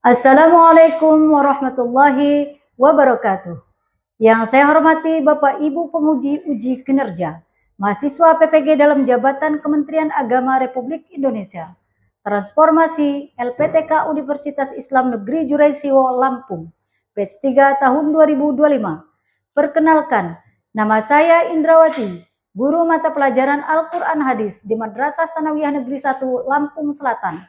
Assalamualaikum warahmatullahi wabarakatuh. Yang saya hormati Bapak Ibu penguji uji kinerja, mahasiswa PPG dalam jabatan Kementerian Agama Republik Indonesia, Transformasi LPTK Universitas Islam Negeri Juraisiwo Lampung, batch 3 tahun 2025. Perkenalkan, nama saya Indrawati, guru mata pelajaran Al-Quran Hadis di Madrasah Sanawiyah Negeri 1 Lampung Selatan.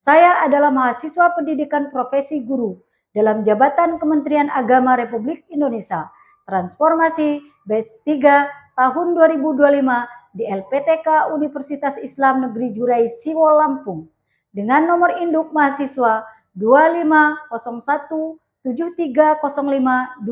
Saya adalah mahasiswa pendidikan profesi guru dalam jabatan Kementerian Agama Republik Indonesia, Transformasi batch 3 tahun 2025 di LPTK Universitas Islam Negeri Juraisiwo Lampung dengan nomor induk mahasiswa 2501730525.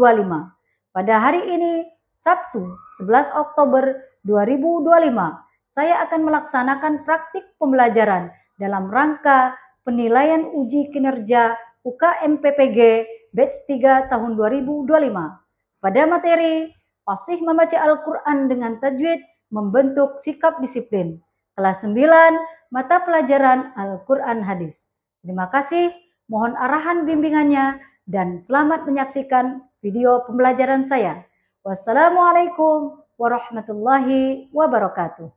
Pada hari ini, Sabtu 11 Oktober 2025, saya akan melaksanakan praktik pembelajaran dalam rangka penilaian uji kinerja UKM PPG batch 3 tahun 2025. Pada materi fasih membaca Al-Quran dengan tajwid membentuk sikap disiplin. Kelas 9 mata pelajaran Al-Quran Hadis. Terima kasih, mohon arahan bimbingannya dan selamat menyaksikan video pembelajaran saya. Wassalamualaikum warahmatullahi wabarakatuh.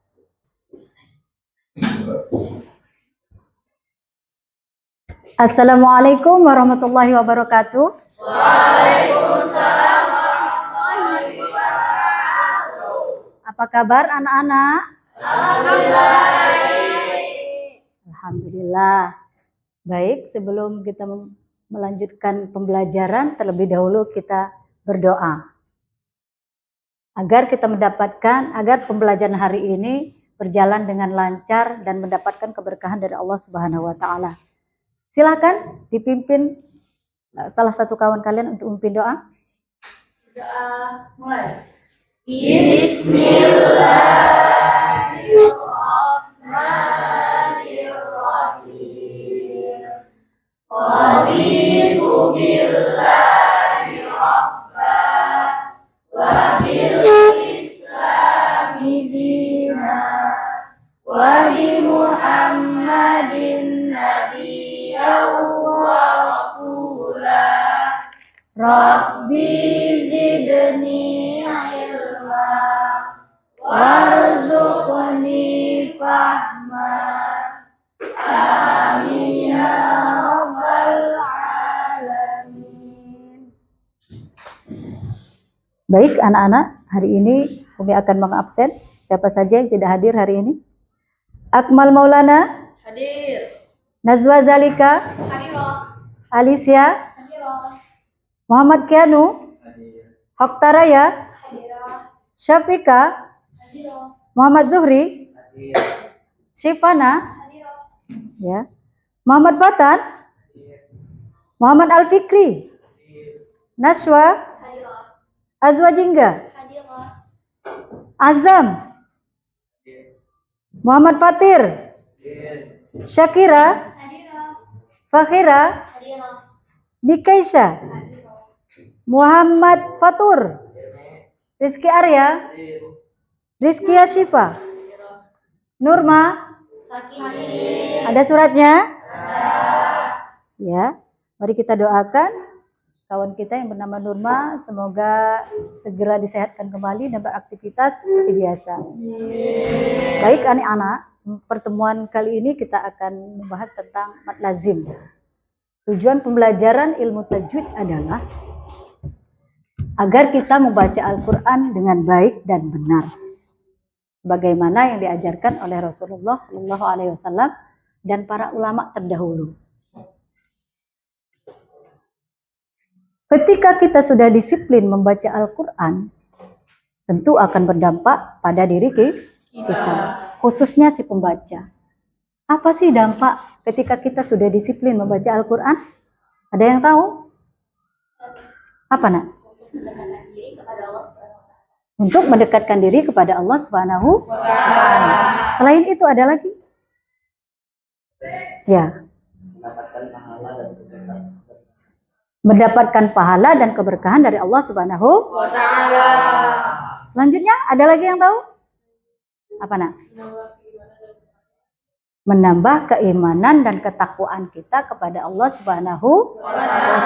Assalamualaikum warahmatullahi wabarakatuh. Waalaikumsalam warahmatullahi wabarakatuh. Apa kabar anak-anak? Alhamdulillah. Alhamdulillah. Baik, sebelum kita melanjutkan pembelajaran, terlebih dahulu kita berdoa. Agar pembelajaran hari ini berjalan dengan lancar dan mendapatkan keberkahan dari Allah Subhanahu wa taala. Silakan dipimpin salah satu kawan kalian untuk memimpin doa. Doa mulai. Bismillahirrahmanirrahim. Raditu billahi rabban wa bil islami dinan wa bi Muhammadin nabiyyan wa rasulah. Rabbi zidni ilma warzuqni fahma. Amin ya rabbal alamin. Baik anak-anak, hari ini kami akan mengabsen. Siapa saja yang tidak hadir hari ini? Akmal Maulana, Hadir. Nazwa Zalika, Hadirah. Alicia, Hadirah. Muhammad Kianu, Hoktaraya, Hadirah. Syafika, Hadirah. Muhammad Zuhri, Syifana, Hadirah. ya, Muhammad Fatan, Muhammad Al-Fikri, Nashwa, Hadirah. Azwa Jingga, Hadirah. Azam, Muhammad Fatir, Syakira, Hadirah. Fakhira, Hadirah. Dikaisha, Muhammad Fatur, Rizky Arya, Rizky Ashifa, Nurma. Sakit. Ada suratnya? Ya, mari kita doakan kawan kita yang bernama Nurma, semoga segera disehatkan kembali dan beraktivitas seperti biasa. Baik anak-anak, pertemuan kali ini kita akan membahas tentang mat lazim. Tujuan pembelajaran ilmu tajwid adalah agar kita membaca Al-Quran dengan baik dan benar, bagaimana yang diajarkan oleh Rasulullah SAW dan para ulama terdahulu. Ketika kita sudah disiplin membaca Al-Quran, tentu akan berdampak pada diri kita, khususnya si pembaca. Apa sih dampak ketika kita sudah disiplin membaca Al-Quran? Ada yang tahu? Apa nak? Untuk mendekatkan diri kepada Allah Subhanahu wa Ta'ala. Selain itu ada lagi? Ya. Mendapatkan pahala dan keberkahan dari Allah Subhanahu Wa ta'ala. Selanjutnya ada lagi yang tahu? Apa nak? menambah keimanan dan ketakwaan kita kepada Allah Subhanahu wa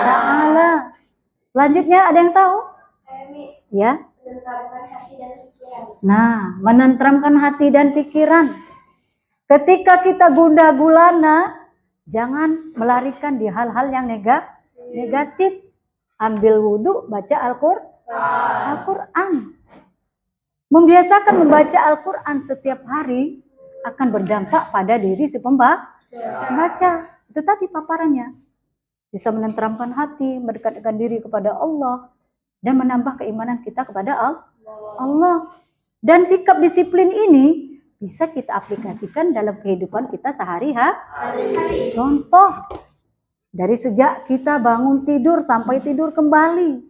Ta'ala. Selanjutnya ada yang tahu? Ya. Menenteramkan hati dan pikiran. Nah, menenteramkan hati dan pikiran. Ketika kita gundah gulana, jangan melarikan di hal-hal yang negatif. Ambil wudhu, baca Al-Quran. Membiasakan membaca Al-Quran setiap hari akan berdampak pada diri si pembaca. Itu tadi paparannya. Bisa menenteramkan hati, mendekatkan diri kepada Allah, dan menambah keimanan kita kepada Allah. Dan sikap disiplin ini bisa kita aplikasikan dalam kehidupan kita sehari-hari. Contoh, dari sejak kita bangun tidur sampai tidur kembali,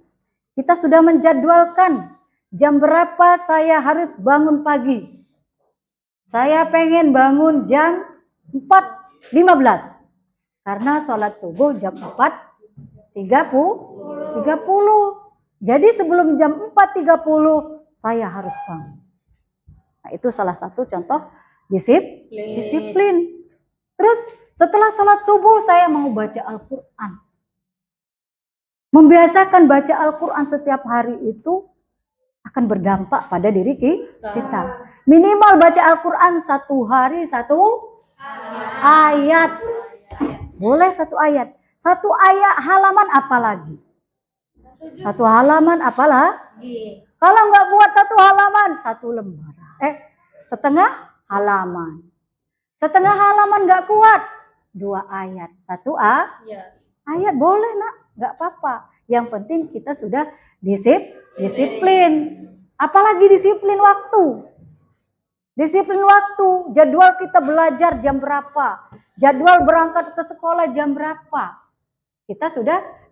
kita sudah menjadwalkan jam berapa saya harus bangun pagi. Saya pengen bangun jam 4.15 karena sholat subuh jam 4.30. Jadi sebelum jam 4.30 saya harus bangun. Nah, itu salah satu contoh disiplin. Terus setelah sholat subuh saya mau baca Al-Quran. Membiasakan baca Al-Quran setiap hari itu akan berdampak pada diri kita. Minimal baca Al-Quran satu hari satu ayat. Boleh satu ayat. Satu ayat halaman apalagi? Satu halaman apalagi? Kalau nggak kuat satu halaman, satu lembar. Setengah halaman. Setengah halaman nggak kuat, 2 ayat. Satu ayat boleh nak, nggak apa-apa. Yang penting kita sudah disiplin. Apalagi disiplin waktu. Disiplin waktu, jadwal kita belajar jam berapa, jadwal berangkat ke sekolah jam berapa.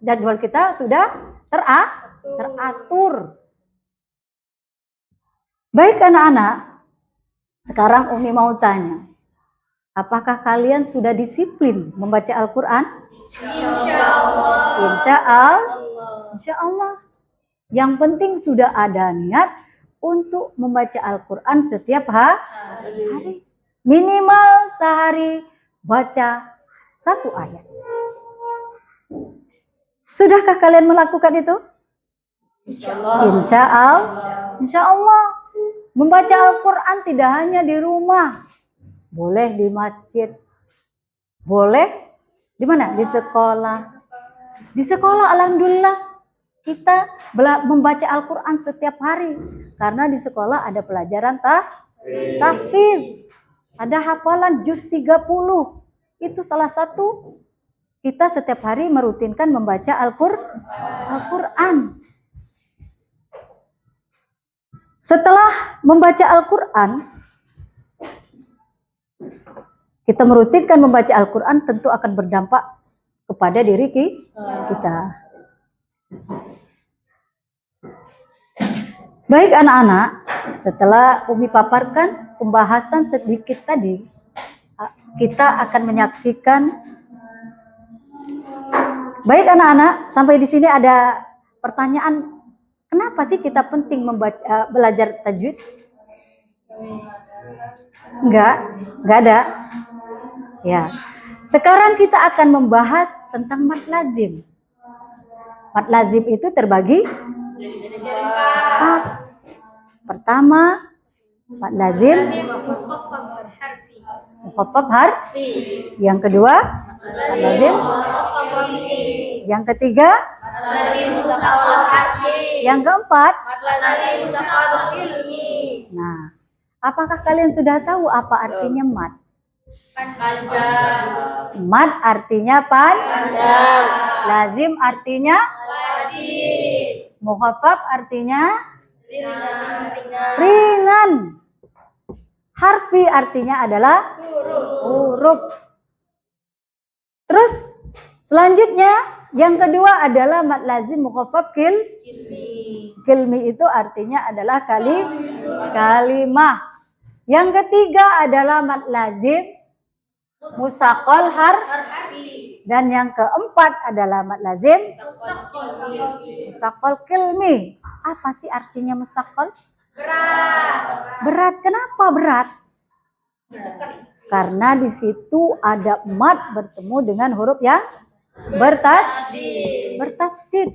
Jadwal kita sudah teratur. Baik anak-anak, sekarang Umi mau tanya, apakah kalian sudah disiplin membaca Al-Quran? Insya Allah. Yang penting sudah ada niat untuk membaca Al-Quran setiap hari. Minimal sehari baca 1 ayat. Sudahkah kalian melakukan itu? Insya Allah. Membaca Al-Quran tidak hanya di rumah. Boleh di masjid. Boleh di mana? Di sekolah. Di sekolah alhamdulillah. Kita membaca Al-Quran setiap hari. Karena di sekolah ada pelajaran tahfiz. Ada hafalan juz 30. Itu salah satu. Kita setiap hari merutinkan membaca Al-Quran. Setelah membaca Al-Quran, kita merutinkan membaca Al-Quran tentu akan berdampak kepada diri kita. Baik anak-anak, setelah Umi paparkan pembahasan sedikit tadi, kita akan menyaksikan. Baik anak-anak, sampai di sini ada pertanyaan, kenapa sih kita penting belajar tajwid? Enggak ada. Ya. Sekarang kita akan membahas tentang mad lazim. Mad lazim itu terbagi pertama, mad lazim mukhaffaf harfi. Yang kedua, mad lazim. Yang ketiga, yang keempat, nah, apakah kalian sudah tahu apa artinya mad? Mad artinya panjang. Lazim artinya wajib. Mukhaffaf artinya ringan. Harfi artinya adalah huruf. Terus selanjutnya yang kedua adalah mad lazim mukhaffaf kilmi itu artinya adalah kalimah. Yang ketiga adalah mad lazim musaqqal harfi. Dan yang keempat adalah mad lazim musaqqal kilmi. Apa sih artinya musaqqal? Berat. Kenapa berat? Karena di situ ada mad bertemu dengan huruf yang bertasdid.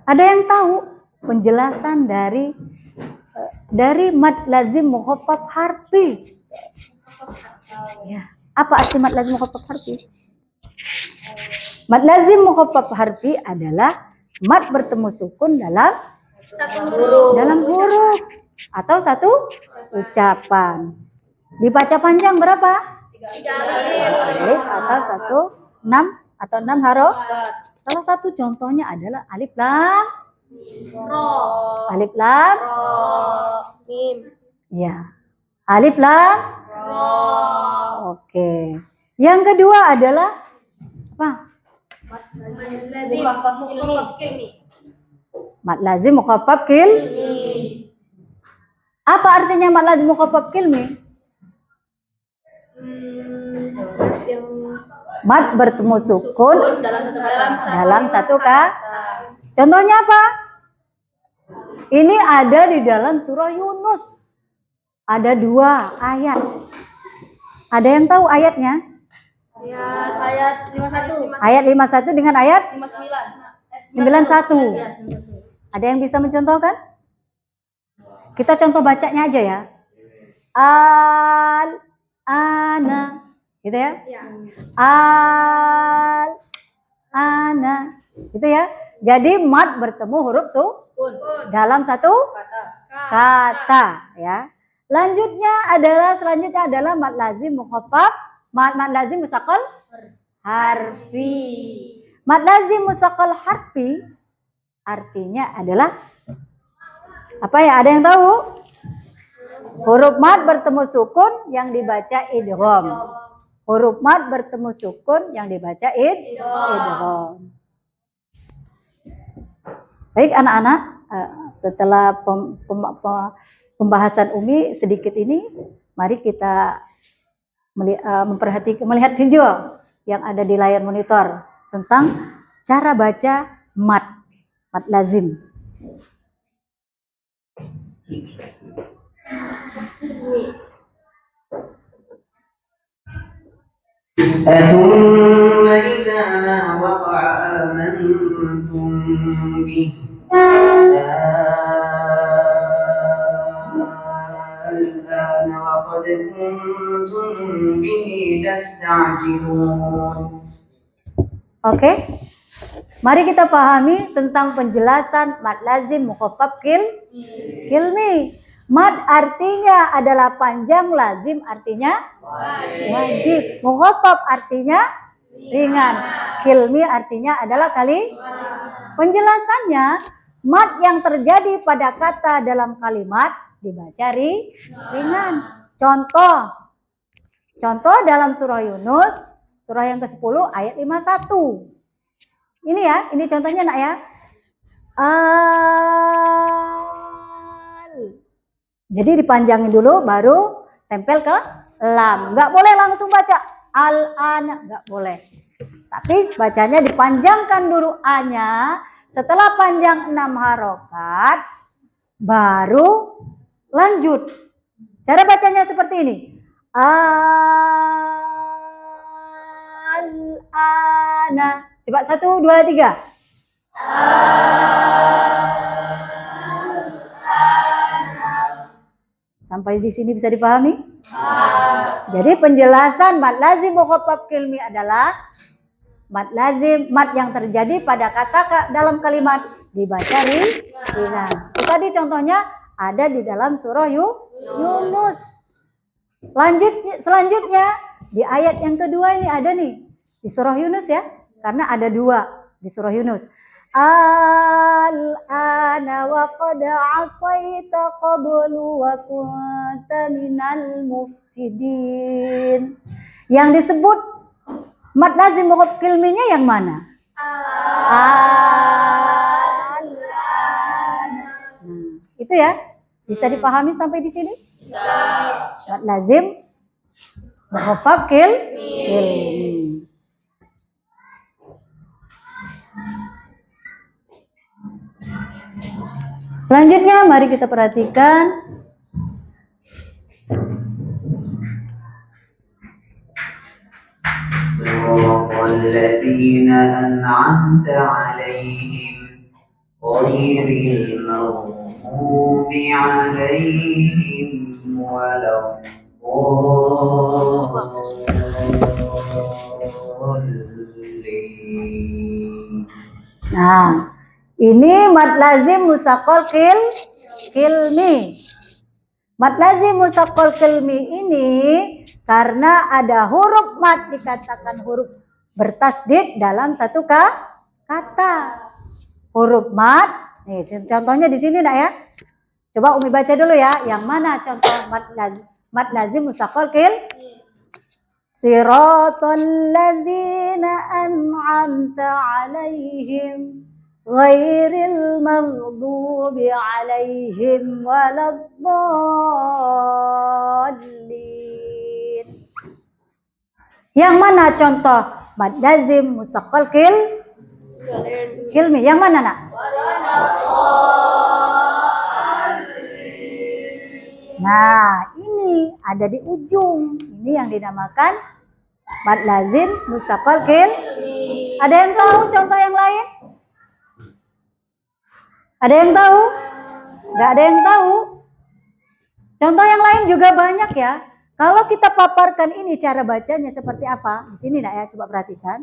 Ada yang tahu penjelasan dari mad lazim mukhaffaf harfi? Ya, apa arti mad lazim mukhaffaf harfi? Mad lazim mukhaffaf harfi adalah mad bertemu sukun dalam huruf atau satu ucapan. Dibaca panjang berapa? 3 alif atau 6 huruf. Salah satu contohnya adalah alif lam Mim. ya. Alif lam Oke. Yang kedua adalah apa? Mad lazim mukhaffaf kilmi. Apa artinya mad lazim mukhaffaf kilmi? Mad bertemu sukun dalam satu kata. Contohnya apa? Ini ada di dalam surah Yunus. Ada 2 ayat. Ada yang tahu ayatnya? Ayat 51. Ayat 51 dengan ayat 91. 91. Ada yang bisa mencontohkan? Kita contoh bacanya aja ya. Ana, gitu ya. Ana, gitu ya. Jadi mad bertemu huruf sukun dalam satu kata ya. Selanjutnya adalah mad lazim mukhaffaf, mad lazim musaqqal harfi. Mad lazim musaqqal harfi artinya adalah apa ya? Ada yang tahu? Huruf mad bertemu sukun yang dibaca idgham. Huruf mad bertemu sukun yang dibaca idgham. Baik anak-anak, setelah pembahasan Umi sedikit ini, mari kita melihat video yang ada di layar monitor tentang cara baca mad lazim. ثم إذا وقع آمنتم به الآن وقد كنتم به تستعجلون. Oke. Mari kita pahami tentang penjelasan mad lazim mukhaffaf kilmi. Mad artinya adalah panjang, lazim artinya wajib, mukhaffaf artinya ringan, kilmi artinya adalah kali. Penjelasannya, mad yang terjadi pada kata dalam kalimat dibaca ringan. Contoh dalam surah Yunus, surah yang ke-10 ayat 51. Ini ya, ini contohnya nak ya. Jadi dipanjangin dulu baru tempel ke lam. Nggak boleh langsung baca al-an, nggak boleh. Tapi bacanya dipanjangkan dulu a-nya. Setelah panjang 6 harokat, baru lanjut. Cara bacanya seperti ini. Al-ana. Coba 1, 2, 3. Sampai di sini bisa dipahami? Jadi penjelasan mad lazim mukhaffaf kilmi adalah mad lazim, mad yang terjadi pada kata dalam kalimat dibaca ringan. Tadi contohnya ada di dalam surah Yunus. Selanjutnya di ayat yang kedua ini ada nih di surah Yunus ya, karena ada 2 di surah Yunus. Al-ana wa qad asaita qablu wa kunta minal mufsidin. Yang disebut mad lazim mukhaffaf kilminya yang mana? Itu ya. Bisa dipahami sampai di sini? Mad lazim mukhaffaf kilmi. Selanjutnya mari kita perhatikan الذين أنعمت عليهم غير المغضوب عليهم ولا الضالين. Nah, ini mad lazim musaqqal kilmi. Mad lazim musaqqal kilmi ini karena ada huruf mad dikatakan huruf bertasdid dalam satu kata. Huruf mad, nih contohnya di sini nak ya. Coba Umi baca dulu ya, yang mana contoh mad lazim musaqqal kilmi? Siratal ladzina an'amta 'alaihim ghairil maghdubi 'alaihim waladdallin. Yang mana contoh mad lazim musaqqal kilmi? Yang mana nak? Nah, ini ada di ujung. Ini yang dinamakan mad lazim musaqqal kilmi. Ada yang tahu contoh yang lain? Ada yang tahu? Nggak ada yang tahu? Contoh yang lain juga banyak ya. Kalau kita paparkan ini cara bacanya seperti apa? Di sini nak ya, coba perhatikan.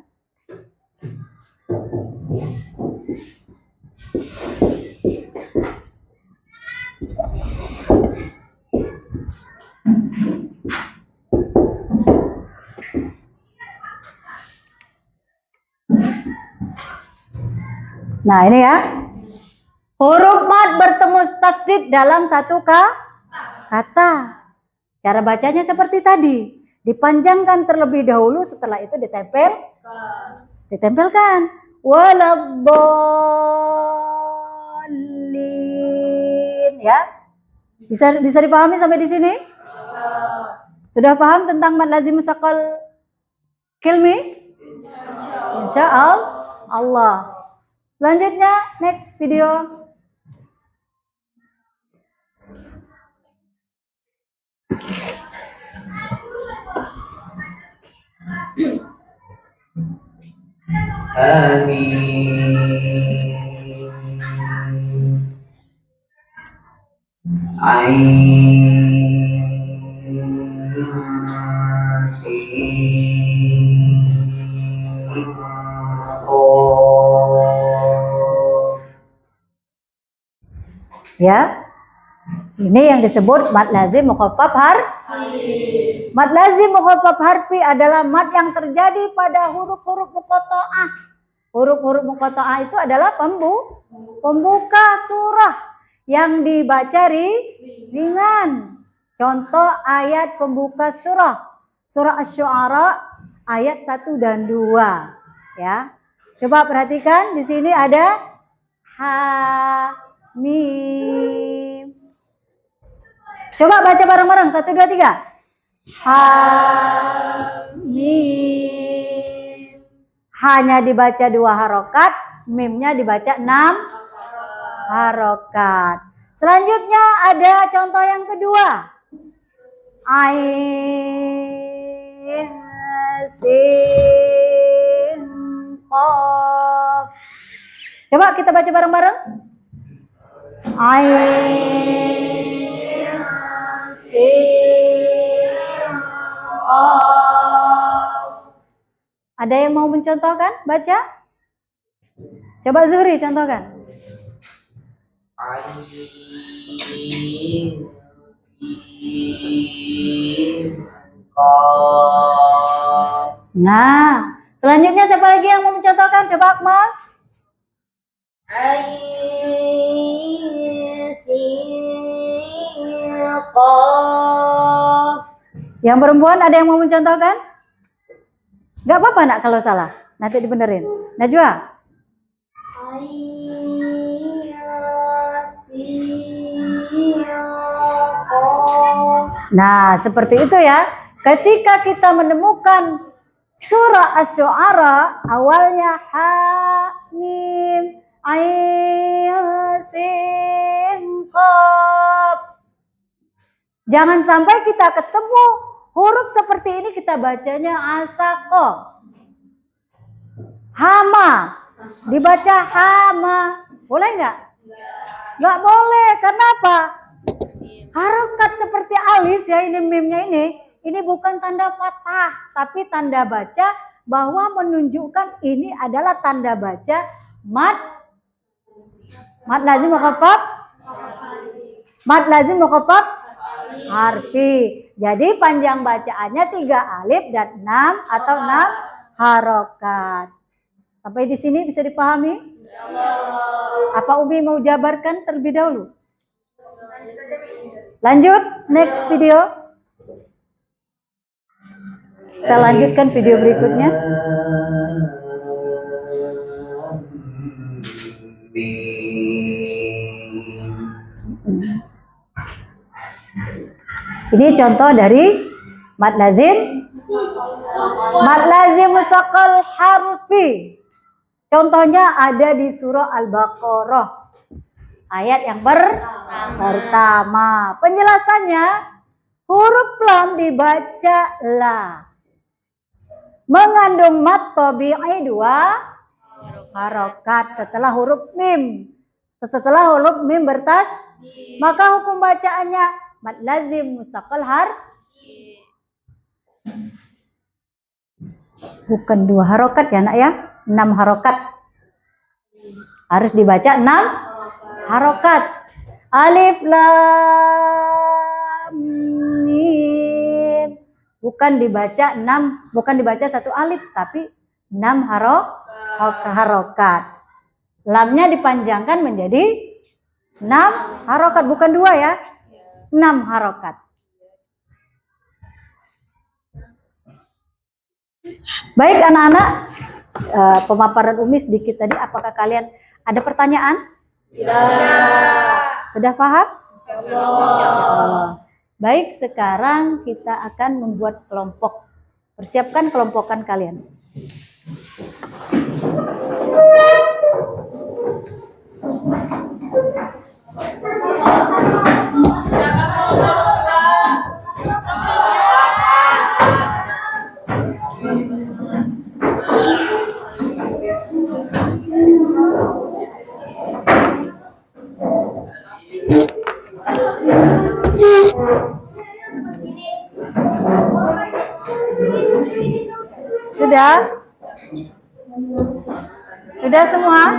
Nah ini ya, huruf mad bertemu tasdid dalam satu kata. Cara bacanya seperti tadi, dipanjangkan terlebih dahulu, setelah itu ditempelkan. Waladdallin, ya. Bisa dipahami sampai di sini? Sudah paham tentang mad lazim musaqqal kilmi? Insya Allah. Selanjutnya, next video. Amin. Ain Sin Qaf. Ya, ini yang disebut mad lazim mukhaffaf harfi. Mad lazim mukhaffaf harfi adalah mad yang terjadi pada huruf-huruf muqatta'ah. Huruf-huruf muqatta'ah itu adalah pembuka surah yang dibaca ringan. Contoh ayat pembuka surah Asy-Syu'ara ayat 1 dan 2, ya. Coba perhatikan di sini ada Mim. Coba baca bareng-bareng 1 2 3. Mim. Hanya dibaca 2 harokat, mimnya dibaca 6 harokat. Selanjutnya ada contoh yang kedua. Ain Sin Qaf. Coba kita baca bareng-bareng. Ain Sin Qaf. Ada yang mau mencontohkan? Baca. Coba Zuhri contohkan. Ain Sin Qaf. Nah, selanjutnya siapa lagi yang mau mencontohkan? Coba Akmal. Ain Sin Qaf. Yang perempuan ada yang mau mencontohkan? Gak apa-apa nak kalau salah, nanti dibenerin. Najwa. Ain Sin Qaf. Nah, seperti itu ya. Ketika kita menemukan surah Asy-Syu'ara, awalnya Ha, Mim, Ain, Sin, Qaf. Jangan sampai kita ketemu huruf seperti ini kita bacanya asaqo. Hama. Dibaca hama. Boleh nggak? Nggak boleh. Kenapa? Harokat seperti alis ya, ini mimnya ini bukan tanda fathah, tapi tanda baca bahwa menunjukkan ini adalah tanda baca mad lazim mukhaffaf, mad lazim mukhaffaf harfi. Jadi panjang bacaannya 3 alif dan 6 atau 6 harokat. Sampai di sini bisa dipahami? Apa Umi mau jabarkan terlebih dahulu? Lanjut, next video. Kita lanjutkan video berikutnya. Ini contoh dari mad lazim musaqqal harfi. Contohnya ada di surah Al-Baqarah ayat yang pertama. Penjelasannya, huruf lam dibaca la, mengandung mad tabi'i 2 harokat setelah huruf mim. Setelah huruf mim bertasydid, maka hukum bacaannya mad lazim musaqqal harfi. Bukan 2 harokat ya nak ya, 6 harokat. Harus dibaca 6 harokat. Alif lam mim. Bukan dibaca 6, bukan dibaca 1 alif, tapi 6 harokat. Lamnya dipanjangkan menjadi 6 harokat, bukan 2 ya. 6 harokat. Baik anak-anak, pemaparan Umi sedikit tadi. Apakah kalian ada pertanyaan? Sudah paham? Insyaallah. Baik, sekarang kita akan membuat kelompok. Persiapkan kelompokan kalian. Sudah? Sudah semua?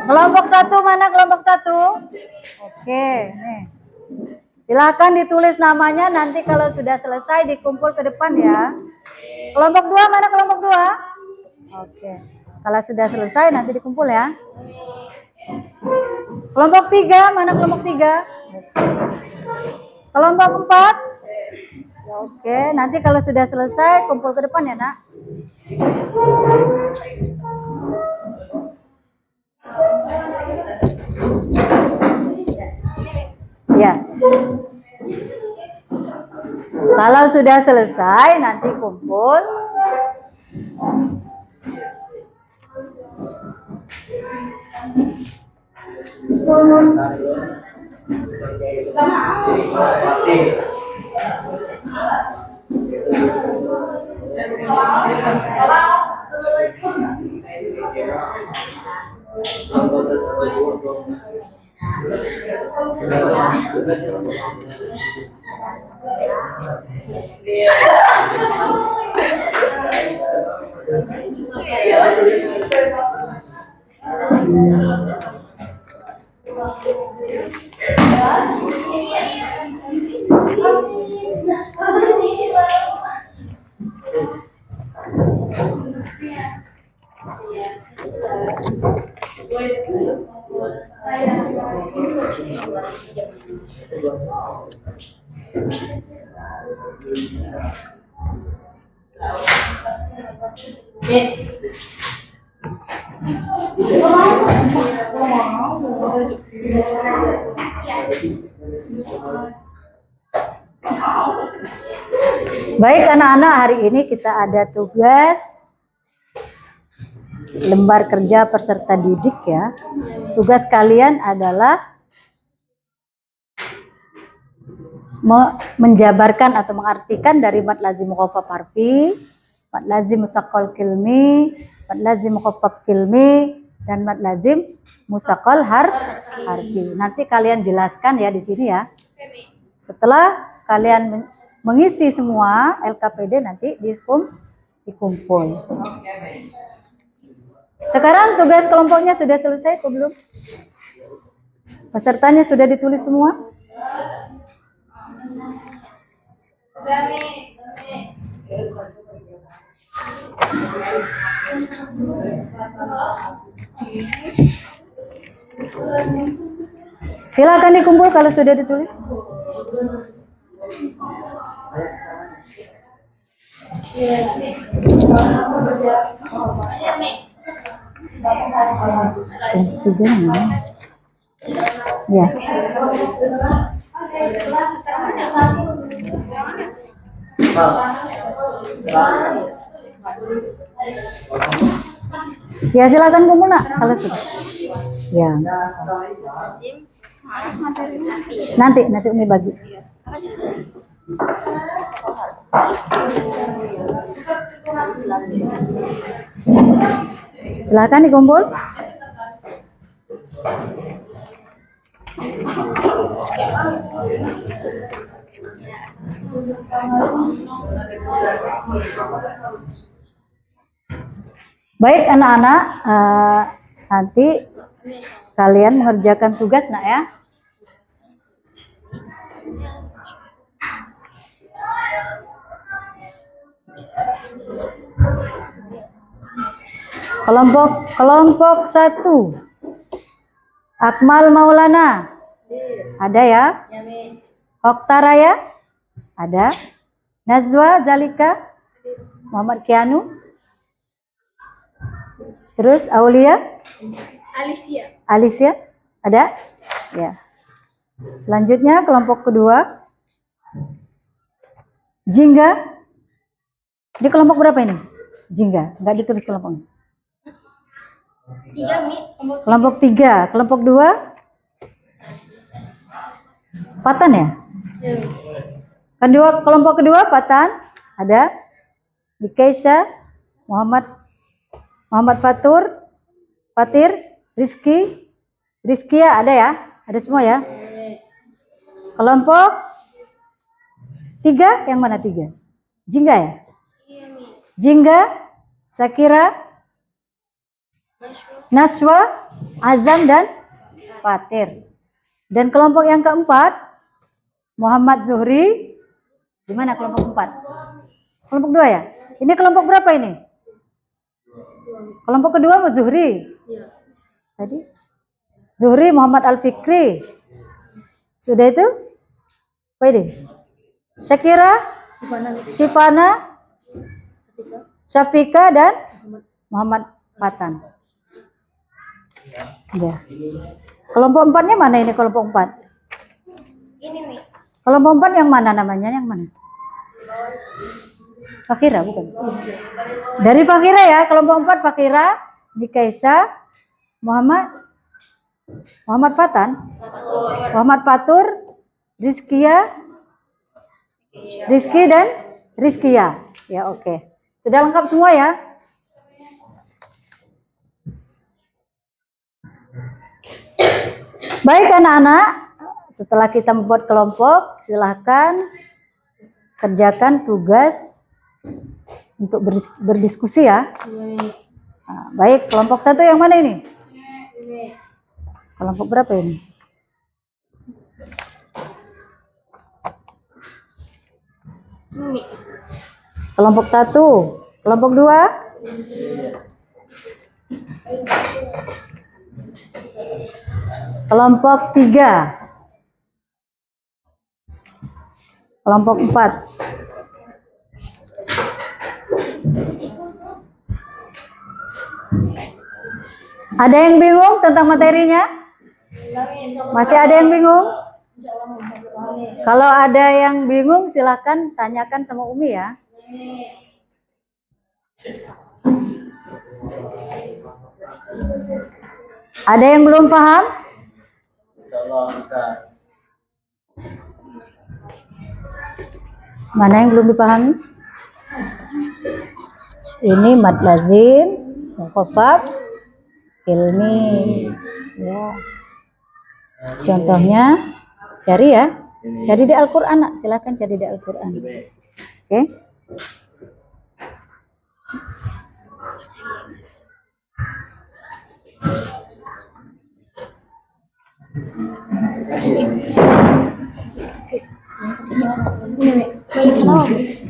Kelompok 1 mana kelompok 1? Oke, nih. Silakan ditulis namanya, nanti kalau sudah selesai dikumpul ke depan ya. Kelompok 2 mana kelompok 2? Oke. Kalau sudah selesai nanti dikumpul ya. Kelompok 3 mana kelompok 3? Kelompok 4? Oke, nanti kalau sudah selesai kumpul ke depan ya nak. Ya. Kalau sudah selesai nanti kumpul. Baik anak-anak, hari ini kita ada tugas lembar kerja peserta didik ya. Tugas kalian adalah menjabarkan atau mengartikan dari mad lazim mukhaffaf harfi mad lazim musaqqal kilmi, mad lazim mukhaffaf kilmi, dan mad lazim musaqqal harfi. Nanti kalian jelaskan ya di sini ya. Setelah kalian mengisi semua LKPD nanti dikumpul. Sekarang tugas kelompoknya sudah selesai atau belum? Pesertanya sudah ditulis semua? Silakan dikumpul kalau sudah ditulis. Ya. Ya silakan kumpul nak kalau sudah. Ya. Nanti Umi bagi. Silakan dikumpul. Baik anak-anak, nanti kalian mengerjakan tugas nak ya. Kelompok 1. Akmal Maulana. Ada ya? Oktaraya? Ada. Nazwa Zalika? Muhammad Kianu? Terus Aulia? Alicia? Ada? Ya. Selanjutnya kelompok kedua. Jingga? Di kelompok berapa ini? Jingga, enggak ditulis kelompoknya. 3 Mi. Kelompok 3, kelompok 2 Fatan ya? Kelompok kedua Fatan, ada Mikaisha, Muhammad Fatir, Rizkia ada ya? Ada semua ya? Kelompok 3 yang mana 3? Jingga ya? Jingga, Sakira, Naswa, Azam dan Fatir. Dan kelompok yang keempat Muhammad Zuhri. Di mana kelompok 4? Kelompok 2 ya? Ini kelompok berapa ini? Kelompok kedua Muhammad Zuhri. Tadi Zuhri Muhammad Al-Fikri. Sudah itu? Apa ini? Syakira, Syifana, Syafika dan Muhammad Fatan. Ya. Kelompok 4-nya mana ini kelompok 4? Ini Mi. Kelompok 4 yang mana namanya? Yang mana? Fakhira bukan? Dari Fakhira ya, kelompok 4 Fakhira, Nikaisha, Muhammad Fatan, Muhammad Fatur, Rizki dan Rizkia. Ya oke. Sudah lengkap semua ya? Baik anak-anak, setelah kita membuat kelompok, silahkan kerjakan tugas untuk berdiskusi ya. Nah, baik, kelompok 1 yang mana ini? Kelompok berapa ini? Mi. Kelompok 1, kelompok 2. Kelompok 3. Kelompok 4. Ada yang bingung tentang materinya? Masih ada yang bingung? Kalau ada yang bingung silahkan tanyakan sama Umi ya. Ada yang belum paham? Insyaallah bisa. Mana yang belum dipahami? Ini mad lazim, mukhaffaf, ilmi. Ya. Contohnya cari ya. Cari di Al-Qur'an, Nak. Silakan cari di Al-Qur'an. Oke.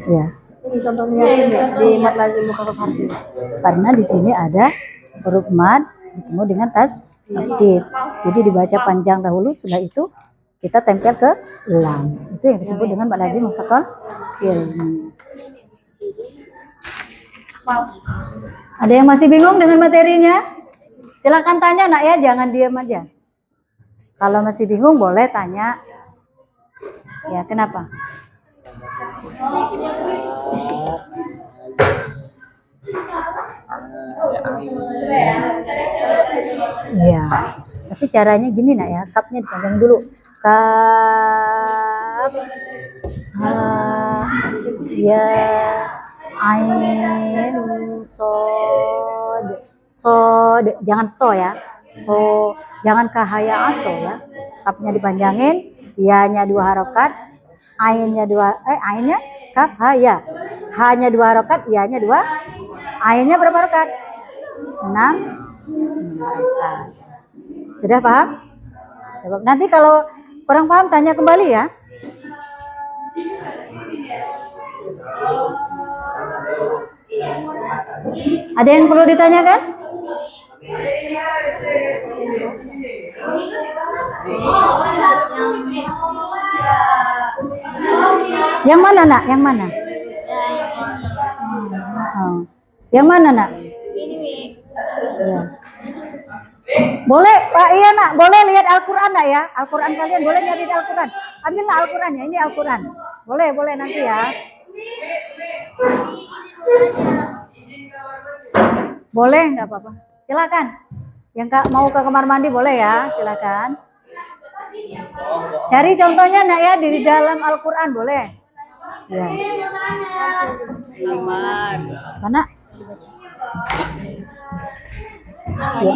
Ya. Ini contohnya di mat lazim mukhaffaf harfi. Karena di sini ada huruf mad ketemu dengan tasdid. Jadi dibaca panjang dahulu, setelah itu kita tempel ke lam. Itu yang disebut dengan mad lazim musaqqal ilmi. Ada yang masih bingung dengan materinya? Silakan tanya, Nak, ya, jangan diam aja. Kalau masih bingung boleh tanya. Ya, kenapa? Iya, tapi caranya gini, Nak, ya, kapnya dipanjang dulu. Kap, ha, ya, ain, sod, jangan so ya, so, jangan kahaya aso ya. Kapnya dipanjangin, ya-nya 2 harokat, ainnya kaf haya, hanya 2 harokat, ya-nya 2, ainnya berapa harokat? 6 harokat. Sudah paham? Nanti kalau kurang paham tanya kembali ya. Ada yang perlu ditanyakan? Yang mana, Nak? Yang mana? Yang mana, Nak? Ini Mi. Ya. Boleh, Pak, iya, Nak, boleh lihat Al-Quran, Nak, ya. Al-Quran kalian boleh nyari di Al-Quran. Ambillah Al-Qurannya, ini Al-Quran. Boleh nanti ya. Boleh, nggak apa-apa. Silakan. Yang mau ke kamar mandi boleh ya, silakan. Cari contohnya, Nak, ya, di dalam Al-Quran boleh. Ya. Mana? Ya.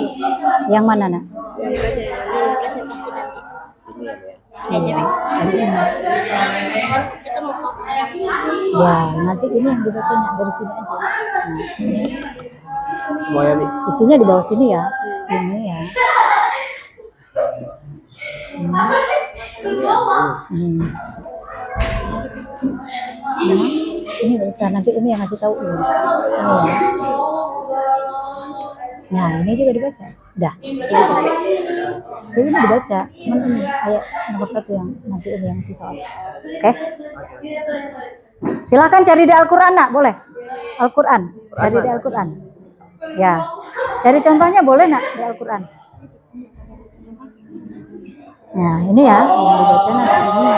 Yang mana, Nak? Presentasi nanti. Ya, Cewek. Kan kita mau fokus. Ya, nanti ini yang dibacanya dari sini aja. Semuanya nih. Isinya di bawah sini ya. Ini ya. Ini nggak usah, nanti Umi yang ngasih tahu. Ini ya. Nah, ini juga dibaca. Udah. Jadi ini dibaca. Cuman ini ayat nomor 1 yang nanti Umi yang ngasih soal. Oke? Silakan cari di Al-Quran, Nak, boleh? Al-Quran, cari di Al-Quran. Ya, cari contohnya boleh, Nak, di Al-Quran. Nah, ini ya, yang dibaca nanti ini.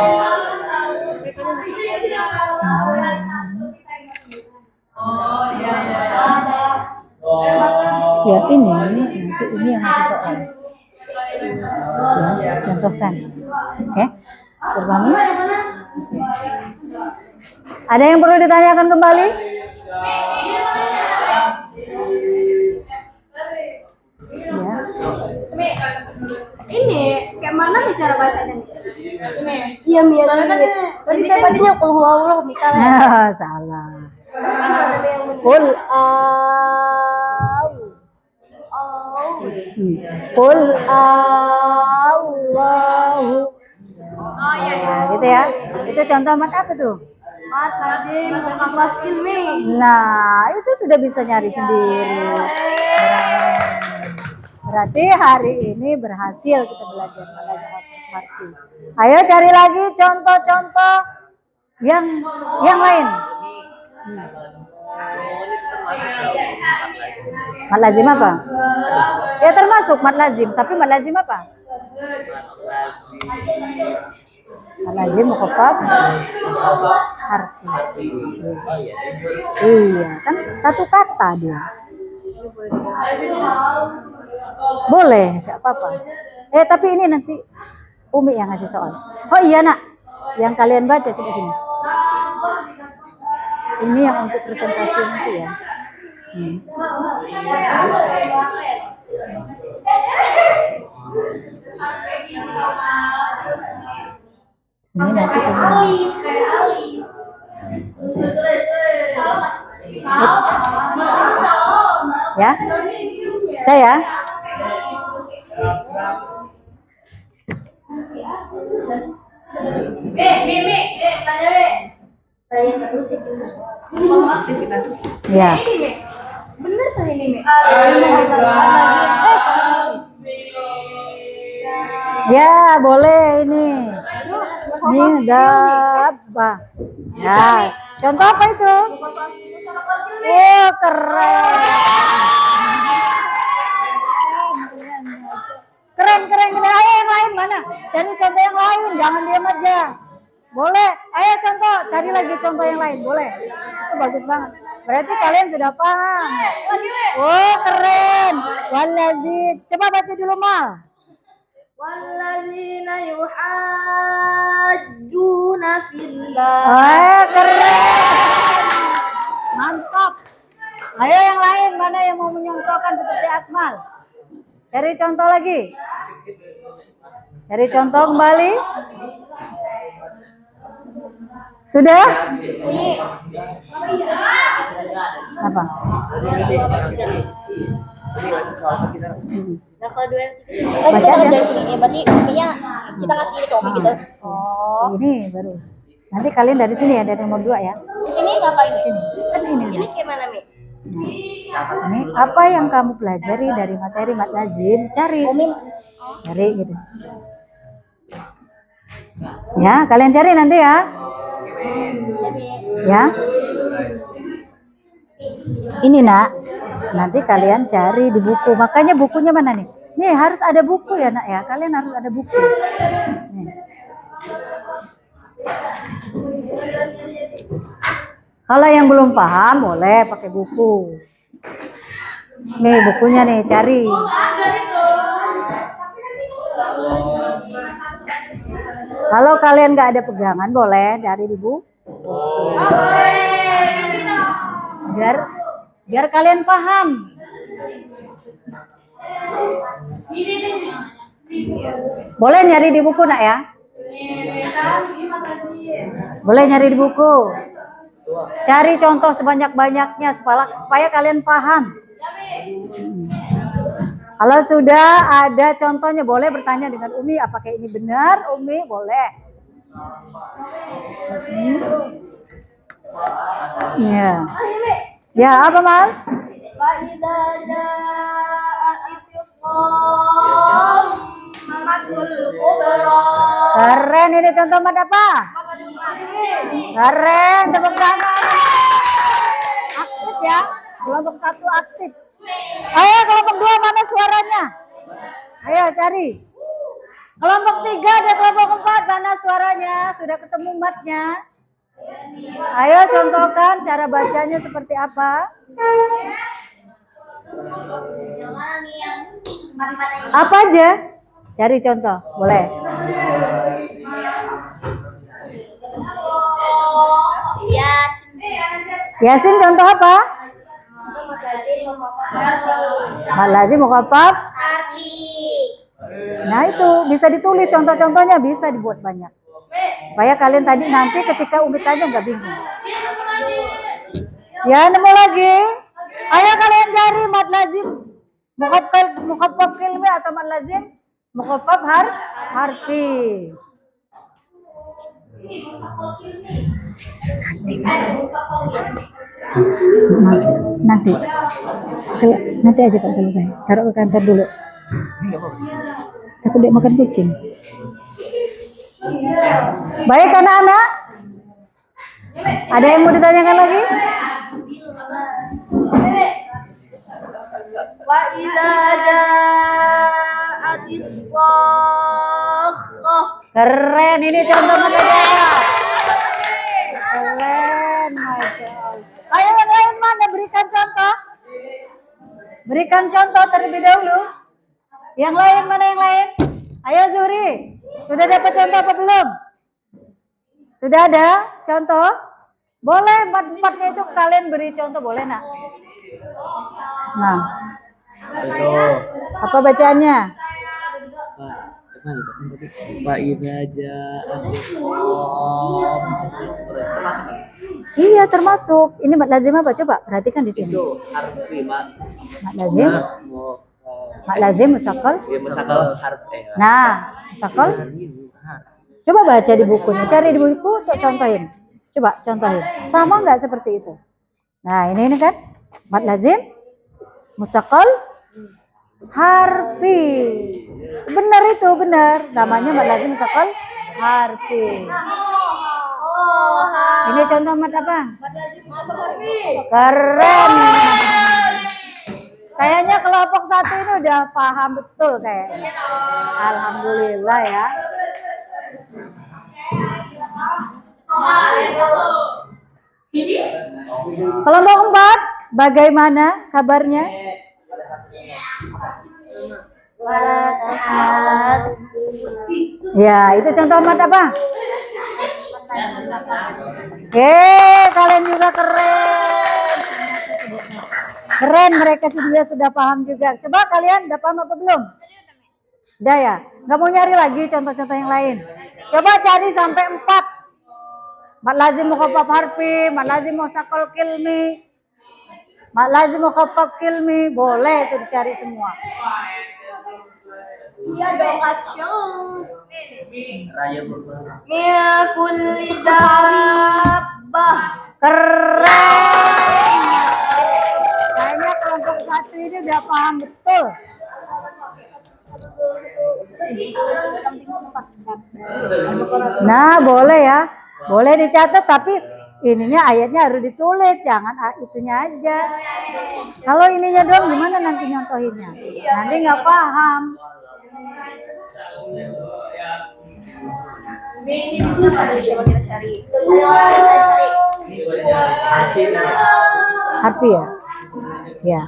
Ya, ini nanti ini yang ngasih soal. Ya, contohkan. Oke? Sudah paham? Ada yang perlu ditanyakan kembali? Ya. Ini kayak mana nih cara bacanya? Iya, Mi. Tadi saya bacanya qul huwallahu misalnya. Nah, salah. Qul Qul Allahu. Oh iya. Nah, gitu ya. Itu contoh mat apa tuh? Mat lazim mukhaffaf ilmi. Nah, itu sudah bisa nyari sendiri. Berarti hari ini berhasil kita belajar mat lazim arti. Ayo cari lagi contoh-contoh yang lain. Mat lazim apa? Ya termasuk mat lazim, tapi mat lazim apa? Mat lazim mukhaffaf harfi. Iya, kan satu kata dia. Boleh, nggak apa-apa. Tapi ini nanti Umi yang ngasih soal. Oh iya, Nak, yang kalian baca coba sini. Ini yang untuk presentasi nanti ya. Ini nanti Alis, kayak alis. ya. Saya Tanya Tanya terus itu. ya. Bener kan ini, Ya, boleh ini. Ini udah apa? Ya, contoh apa itu? Oh, keren. Keren. Ayo yang lain mana? Cari contoh yang lain, jangan diam aja. Boleh. Ayo contoh, cari lagi contoh yang lain. Boleh. Itu bagus banget. Berarti kalian sudah paham. Oh, keren. Waladzi. Coba baca dulu, Mal. Walladzina yuhajjuna fillah. Keren. Mantap. Ayo yang lain, mana yang mau menyontohkan seperti Akmal? Cari contoh lagi. Cari contoh kembali. Sudah? Apa? Nah, kalau dua Baca kita aja. dari sini nih, berarti Umi-nya kita ngasih ini ke Umi gitu. Oh, ini baru. Nanti kalian dari sini ya, dari nomor 2 ya. Di sini ngapain di sini? Kan ini. Ini kayak mana, Mi? Ini apa yang kamu pelajari dari materi mat lazim? Cari. Cari gitu. Ya, kalian cari nanti ya. Ya. Ini nak, nanti kalian cari di buku. Makanya bukunya mana nih? Nih harus ada buku ya nak ya. Kalian harus ada buku. Nih. Kalau yang belum paham boleh pakai buku. Nih bukunya nih, cari. Kalau kalian nggak ada pegangan boleh dari di buku. Biar kalian paham. Boleh nyari di buku nak ya? Boleh nyari di buku. Cari contoh sebanyak-banyaknya supaya kalian paham. Kalau sudah ada contohnya boleh bertanya dengan Umi, apakah ini benar? Umi boleh. Ya. Ya, apa Mal? Keren, ini contoh mat apa? Keren, tepuk tangan. Aktif ya, kelompok 1 aktif. Ayo kelompok 2 mana suaranya? Ayo cari. Kelompok 3 dan kelompok 4 mana suaranya? Sudah ketemu matnya? Ayo contohkan cara bacanya seperti apa? Apa aja? Cari contoh, boleh. Yasin contoh apa? Mat lazim mukhaffaf. Nah itu bisa ditulis contoh-contohnya, bisa dibuat banyak. Supaya kalian tadi nanti ketika Umi tanya nggak bingung. Ya nemu lagi. Ayo kalian cari mat lazim mukhaffaf kilmi atau mat lazim mukhaffaf harfi. Nanti aja Pak selesai. Taruh ke kantor dulu. Aku udah makan kucing. Baik anak-anak. Ada yang mau ditanyakan lagi? Wa idza ja'atis sakhah. Keren, ini contoh mereka. Keren, Masya Allah. Ayo yang lain mana berikan contoh? Berikan contoh terlebih dahulu. Yang lain mana yang lain? Ayo Zuri, sudah dapat contoh apa belum? Sudah ada contoh? Boleh, 4-4-nya itu kalian beri contoh, boleh nak? Nah, Itu. apa bacaannya? Pak ini aja. Oh, termasuk kan? Iya, termasuk. Ini mad lazim apa? Coba perhatikan di sini. Itu harfi mak. Mad lazim, mad lazim musaqqal. Ya musakal harfi. Nah, musaqqal. Coba baca di bukunya, cari di buku, tuh contohin. Coba contohin. Sama nggak seperti itu? Nah, ini kan mad lazim, musaqqal, harfi. Benar itu, benar. Namanya mad lazim musaqqal harfi. Ini contoh mad apa? Keren. Kayaknya kelompok satu ini udah paham betul kayaknya. Alhamdulillah ya. Kelompok 4, bagaimana kabarnya? Sehat. Ya, itu contoh mad apa? Kalian juga keren. Keren, mereka sudah paham juga. Coba kalian udah paham apa belum? Udah ya? Nggak mau nyari lagi contoh-contoh yang lain? Coba cari sampai 4. Mad lazim mukhaffaf harfi, mad lazim musaqqal kilmi, mad lazim mukhaffaf kilmi, boleh itu dicari semua. Iya dong kacang. Raya berubah. Mia kulli dabbah. Keren. Kayaknya kelompok 1 ini udah paham betul. Nah, boleh ya. Boleh dicatat, tapi ininya ayatnya harus ditulis, jangan itunya aja. Kalau ininya doang gimana nanti nyontohinnya? Nanti nggak paham. Coba kita cari. Harfi ya? Ya.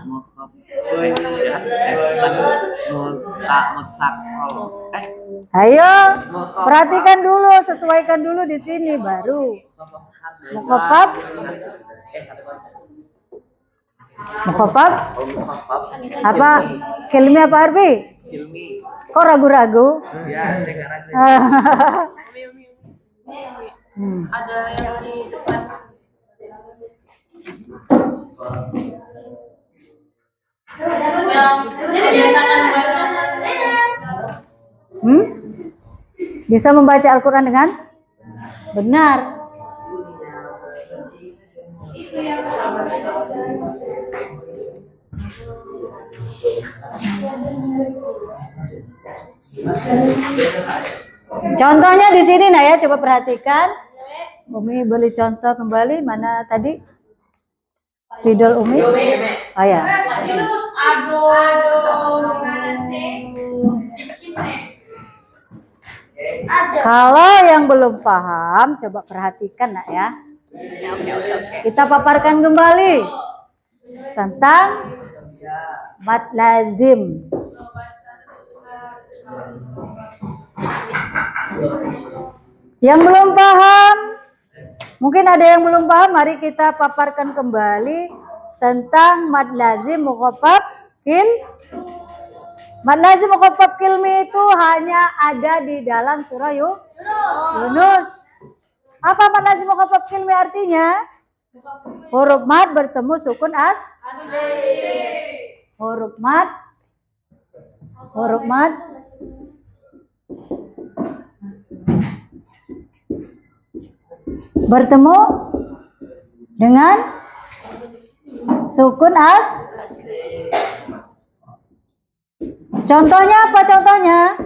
Ayo, perhatikan dulu, sesuaikan dulu di sini baru. Mukhaffaf. Mukhaffaf. Apa? Kilmi apa harfi? Kilmi. Kok ragu-ragu? Ya, saya nggak ragu. Ada yang di depan. Jadi biasakan membaca. Bisa membaca Al-Quran dengan benar. Contohnya di sini nah ya, coba perhatikan. Umi beli contoh kembali, mana tadi? Spidol Umi. Oh ya. Kalau yang belum paham, coba perhatikan nak ya. Kita paparkan kembali tentang mad lazim. Yang belum paham, mungkin ada yang belum paham, mari kita paparkan kembali tentang mad lazim mukhaffaf mad lazim mukhaffaf kilmi itu hanya ada di dalam surah Yunus. Apa mad lazim mukhaffaf kilmi artinya? Huruf mad bertemu sukun asli. Huruf mad bertemu dengan sukun asli. Contohnya apa contohnya?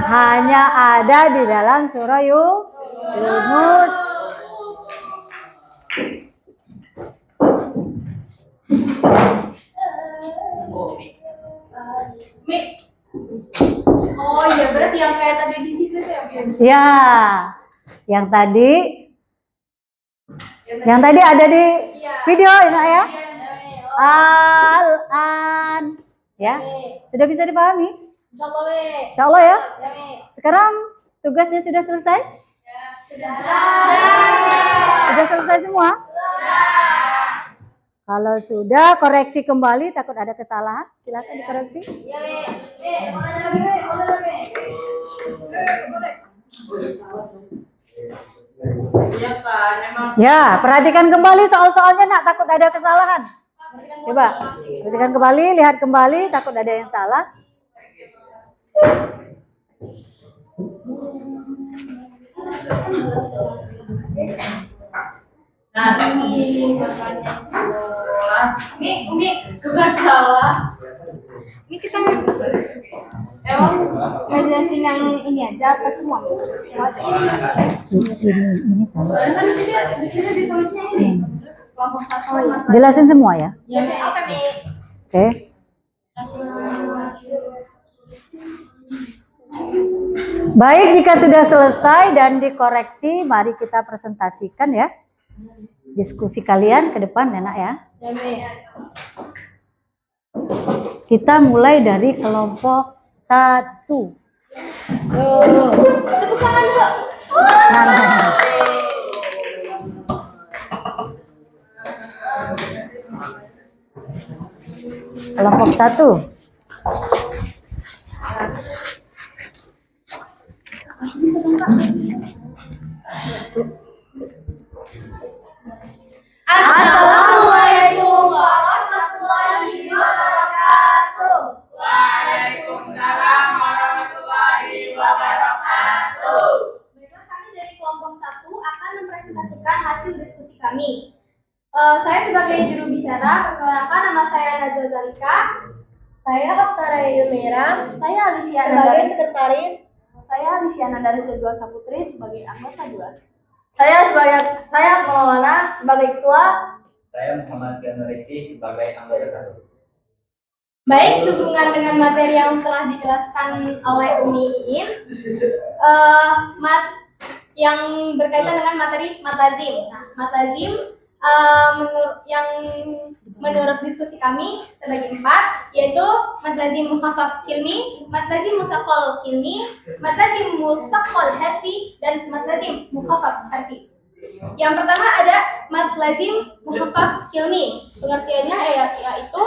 Hanya ada di dalam surah Yunus. Oh iya, berarti yang kayak tadi di situ tuh ya? Ya, yang tadi ada di video ini ya. Al-an, ya, sudah bisa dipahami? Insya Allah ya. Sekarang tugasnya sudah selesai? Sudah selesai semua? Kalau sudah, koreksi kembali, takut ada kesalahan, silakan dikoreksi. Ya, perhatikan kembali soal-soalnya, nak, takut ada kesalahan. Coba, perhatikan kembali, lihat kembali, takut ada yang salah. Umi, bukan salah. Ini kita emang ngejelasin yang ini aja apa semua? Ini salah. Di sini ditulisnya ini. Kelompok satu. Jelasin semua ya. Oke, Mi. Oke. Baik, jika sudah selesai dan dikoreksi, mari kita presentasikan ya. Diskusi kalian ke depan ya, nak ya. Kita mulai dari kelompok 1. Tepuk tangan dulu. Kelompok 1. Assalamualaikum warahmatullahi wabarakatuh. Waalaikumsalam warahmatullahi wabarakatuh. Baiklah, kami dari kelompok 1 akan mempresentasikan hasil diskusi kami. Saya sebagai juru bicara, perkenalkan nama saya Najwa Zalika. Saya Haftara Yumira. Saya Alicia sebagai sekretaris. Saya Alicia dari Kedua Saputri sebagai anggota 2. Saya Maulana sebagai ketua. Saya Muhammad Kian Rizky sebagai anggota 1. Baik, sehubungan dengan materi yang telah dijelaskan oleh Umi Iin, yang berkaitan dengan materi mat lazim. Nah, mat lazim menurut diskusi kami terbagi 4, yaitu mat lazim mukhaffaf kilmi, mat lazim musaqqal kilmi, mat lazim musaqqal harfi, dan mat lazim mukhaffaf harfi. Yang pertama ada mat lazim mukhaffaf kilmi. Pengertiannya yaitu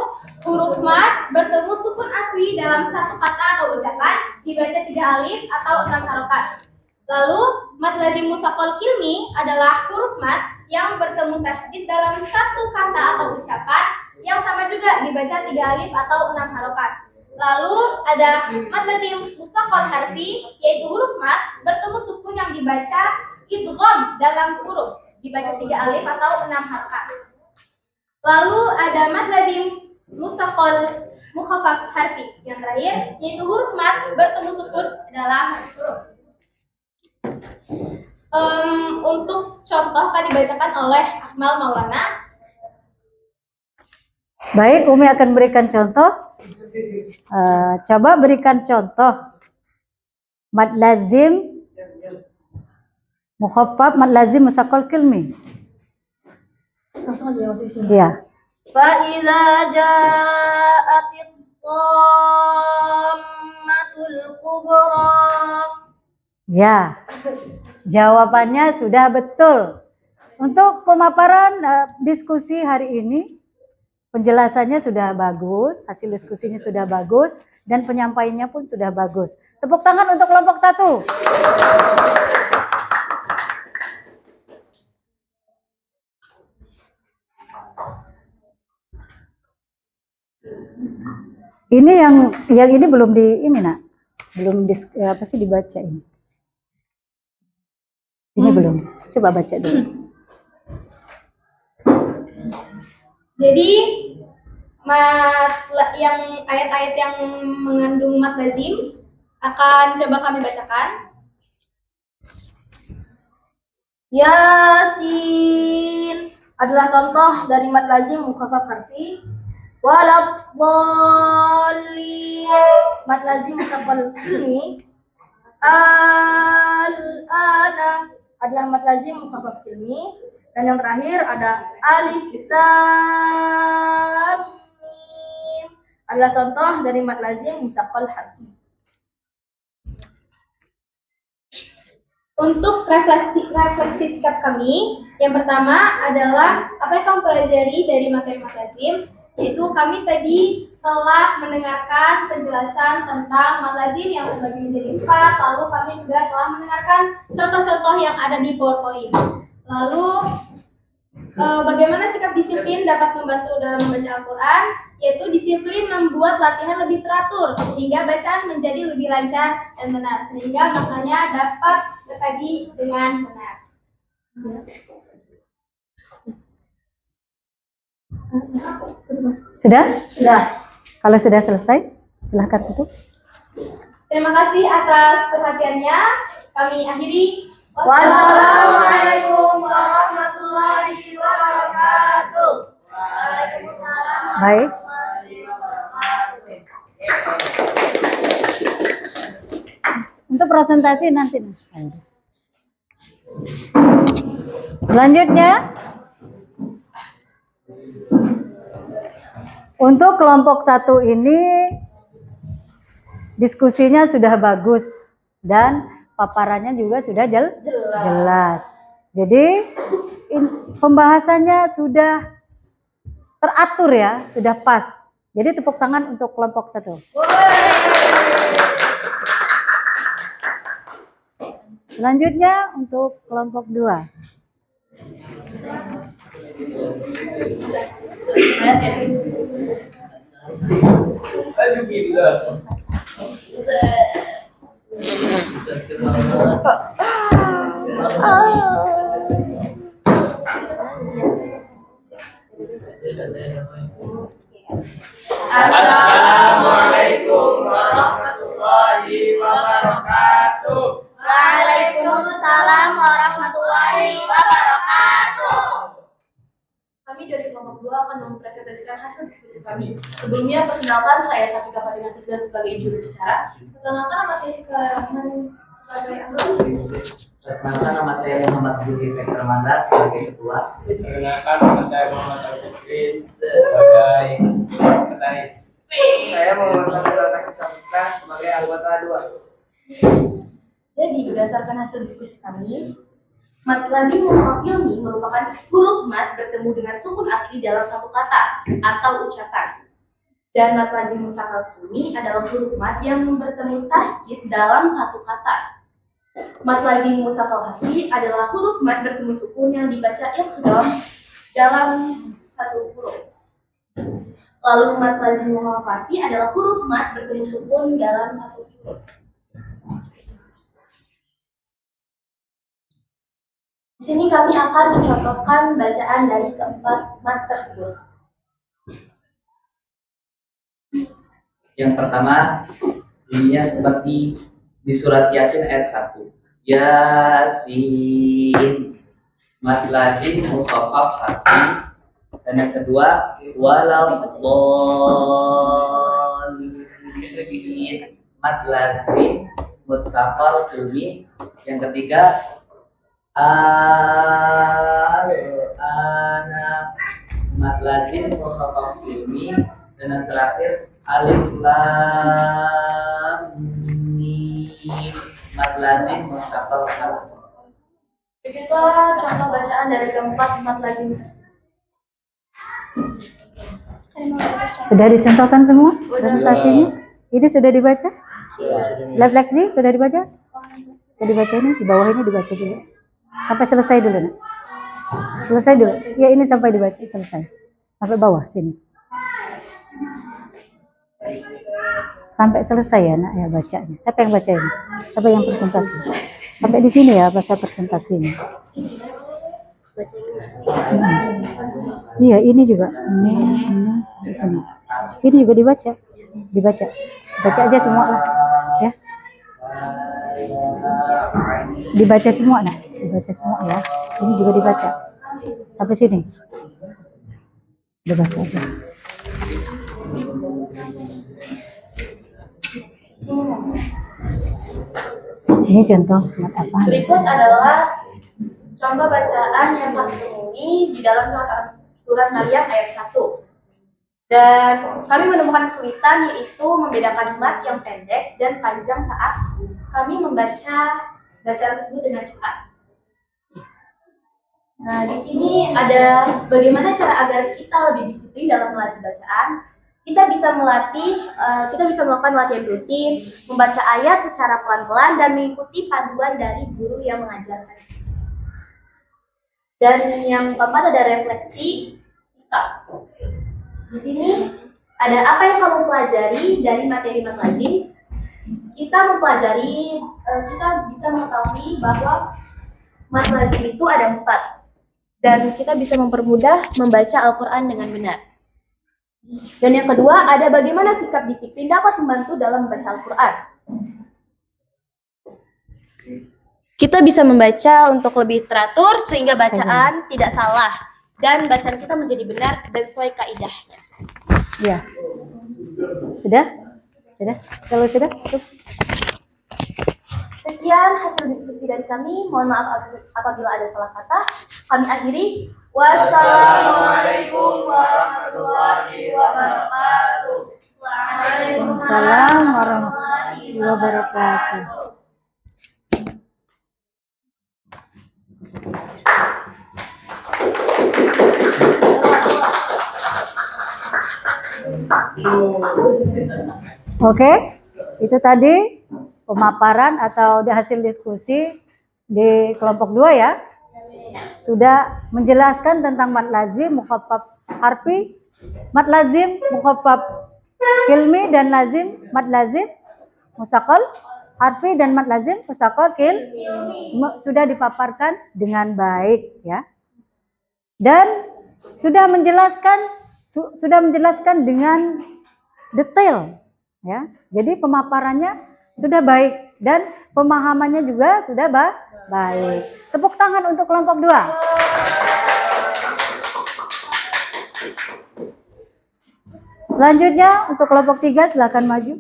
huruf mat bertemu sukun asli dalam satu kata atau ucapan dibaca 3 alif atau 6 harokat. Lalu mat lazim musaqqal kilmi adalah huruf mat yang bertemu tasydid dalam satu kata atau ucapan yang sama juga dibaca 3 alif atau 6 harokat. Lalu ada mat lazim musaqqal harfi, yaitu huruf mat bertemu sukun yang dibaca idgham dalam huruf, dibaca 3 alif atau 6 harokat. Lalu ada mat lazim musaqqal mukhaffaf harfi yang terakhir, yaitu huruf mat bertemu sukun dalam huruf. Untuk contoh akan dibacakan oleh Akmal Maulana. Baik, Umi akan berikan contoh. Coba berikan contoh mad lazim mukhaffaf, mad lazim musaqqal kilmi. Langsung aja posisi. Iya. Fa idza ja'atit dhammatul kubra. Ya. Jawabannya sudah betul. Untuk pemaparan diskusi hari ini, penjelasannya sudah bagus, hasil diskusinya sudah bagus, dan penyampaiannya pun sudah bagus. Tepuk tangan untuk kelompok 1. Ini yang ini belum belum dibaca ini. Ini belum. Coba baca dulu. Jadi ayat-ayat yang mengandung mat lazim akan coba kami bacakan. Yasin adalah contoh dari mat lazim mukhaffaf harfi. Walad-dallin mat lazim musaqqal kilmi. Al-ana adalah mat lazim mukhaffaf kilmi. Dan yang terakhir ada alif lam mim adalah contoh dari mat lazim musaqqal harfi. Untuk refleksi sikap kami, yang pertama adalah apa yang kamu pelajari dari materi mat lazim, yaitu kami tadi telah mendengarkan penjelasan tentang mat lazim yang terbagi menjadi 4, lalu kami juga telah mendengarkan contoh-contoh yang ada di PowerPoint. Lalu bagaimana sikap disiplin dapat membantu dalam membaca Al-Quran, yaitu disiplin membuat latihan lebih teratur sehingga bacaan menjadi lebih lancar dan benar, sehingga maknanya dapat terkaji dengan benar. Sudah? Sudah. Kalau sudah selesai, silahkan tutup. Terima kasih atas perhatiannya. Kami akhiri. Wassalamualaikum warahmatullahi wabarakatuh. Waalaikumsalam Baik. warahmatullahi wabarakatuh. Untuk presentasi nanti. Selanjutnya, untuk kelompok 1 ini diskusinya sudah bagus dan paparannya juga sudah jelas. Jadi pembahasannya sudah teratur ya, sudah pas. Jadi tepuk tangan untuk kelompok 1. Selanjutnya untuk kelompok 2. Aduh gila. Assalamualaikum warahmatullahi wabarakatuh. Waalaikumsalam warahmatullahi wabarakatuh. Kami dari kelompok 2 akan mempresentasikan hasil diskusi kami. Sebelumnya, perkenalkan saya Safika Fatimah Firza sebagai juru bicara. Perkenalkan nama saya Sika Rahman sebagai anggota. Perkenalkan nama saya Muhammad Zulkifli Ramanda sebagai ketua. Perkenalkan nama saya Muhammad Al-Fikri sebagai sekretaris. Saya Muhammad Abdul Safika sebagai anggota 2. Jadi, berdasarkan hasil diskusi kami, mat lazim muhafaf ilmi merupakan huruf mat bertemu dengan sukun asli dalam satu kata atau ucapan. Dan mat lazim mucakal ilmi adalah huruf mat yang bertemu tasjid dalam satu kata. Mat lazim mucakal hafi adalah huruf mat bertemu sukun yang dibaca iqdam dalam satu huruf. Lalu mat lazim muhafafi adalah huruf mat bertemu sukun dalam satu huruf. Di sini kami akan mencontohkan bacaan dari keempat mat tersebut. Yang pertama, bunyinya seperti di surat Yasin ayat 1. Yasin, mat lazim mukhaffaf hafi. Dan yang kedua, waladhdallin, mat lazim mutsaqal ilmi. Yang ketiga, al-ana, mat lazim mukhaffaf ilmi. Dan yang terakhir, alif lam mim, mat lazim mutsaqal harf. Begitulah contoh bacaan dari keempat mat lazim tersebut. Sudah dicontohkan semua presentasinya? Ini sudah dibaca? Refleksi sudah dibaca? Sudah dibaca ini, di bawah ini dibaca juga. Sampai selesai dulu, nak. Selesai dulu. Ya, ini sampai dibaca, selesai. Sampai bawah sini. Sampai selesai ya, nak, ya bacanya. Siapa yang baca ini? Siapa yang presentasi? Sampai di sini ya, bahasa presentasi ini. Iya, ini juga. Ini sampai sini. Ini juga dibaca. Dibaca. Baca aja semua lah. Ya. Dibaca semua, nah. Dibaca semua ya. Ini juga dibaca. Sampai sini. Dibaca aja. Ini contoh mat apa? Berikut adalah contoh bacaan yang kami temui di dalam surat Maryam ayat 1. Dan kami menemukan kesulitan, yaitu membedakan mat yang pendek dan panjang saat kami membaca bacaan tersebut dengan cepat. Nah, di sini ada bagaimana cara agar kita lebih disiplin dalam melatih bacaan. Kita bisa melakukan latihan rutin, membaca ayat secara pelan-pelan dan mengikuti panduan dari guru yang mengajarkan. Dan yang keempat ada refleksi sikap. Di sini ada apa yang kamu pelajari dari materi Mas Lazim. Kita bisa mengetahui bahwa Mas Lazim itu ada 4. Dan kita bisa mempermudah membaca Al-Quran dengan benar. Dan yang kedua, ada bagaimana sikap disiplin dapat membantu dalam membaca Al-Quran. Kita bisa membaca untuk lebih teratur sehingga bacaan tidak salah. Dan bacaan kita menjadi benar dan sesuai kaidahnya. Ya. Sudah? Sudah? Kalau sudah, cukup. Sekian hasil diskusi dari kami. Mohon maaf apabila ada salah kata. Kami akhiri. Wassalamualaikum warahmatullahi wabarakatuh. Waalaikumsalam warahmatullahi wabarakatuh. Oke, itu tadi pemaparan atau hasil diskusi di kelompok 2 ya. Sudah menjelaskan tentang mad lazim, mukhaffaf harfi, mad lazim, mukhaffaf kilmi dan lazim, mad lazim, musaqqal harfi dan mad lazim, musaqqal kilmi. Sudah dipaparkan dengan baik ya. Dan sudah menjelaskan dengan detail ya. Jadi pemaparannya sudah baik dan pemahamannya juga sudah baik. Tepuk tangan untuk kelompok 2. Selanjutnya untuk kelompok 3 silakan maju.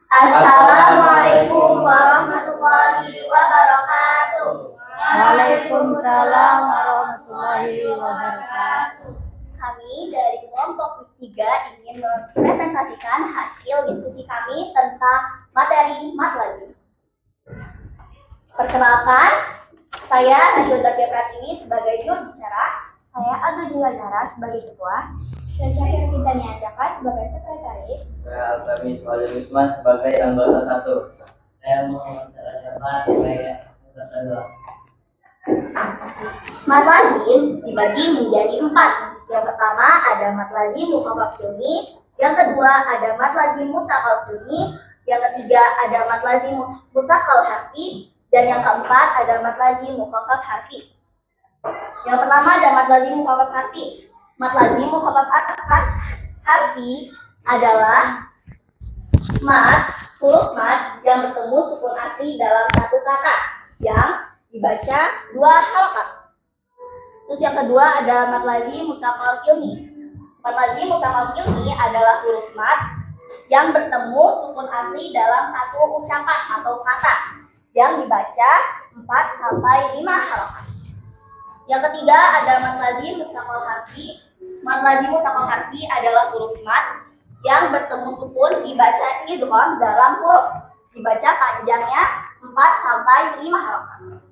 Assalamualaikum warahmatullahi wabarakatuh. Waalaikumsalam warahmatullahi wabarakatuh. Kami dari kelompok 3 ingin mempresentasikan hasil diskusi kami tentang materi mad lazim. Perkenalkan, saya Najwa Dakia Pratiwi sebagai juru bicara. Saya Azul Jilagara sebagai ketua. Saya Syahir Fitania Jaka sebagai sekretaris. Saya Altamis Ismail Usman sebagai anggota 1. Saya Muhammad Sarajama sebagai anggota 2. Mad lazim dibagi menjadi 4. Yang pertama ada mad lazim mukhaffaf kilmi, yang kedua ada mad lazim musaqqal kilmi, yang ketiga ada mad lazim musaqqal harfi, dan yang keempat ada mad lazim mukhaffaf harfi. Yang pertama ada mad lazim mukhaffaf harfi. Mad lazim mukhaffaf harfi adalah huruf mad yang bertemu sukun asli dalam satu kata yang dibaca 2 harokat. Terus yang kedua ada mad lazim musaqqal kilmi. Mad lazim musaqqal kilmi adalah huruf mad yang bertemu sukun asli dalam satu ucapan atau kata yang dibaca 4 sampai 5 harokat. Yang ketiga ada mad lazim musaqqal harfi. Mad lazim musaqqal harfi adalah huruf mad yang bertemu sukun dibaca idgham dalam huruf, dibaca panjangnya 4 sampai 5 harokat.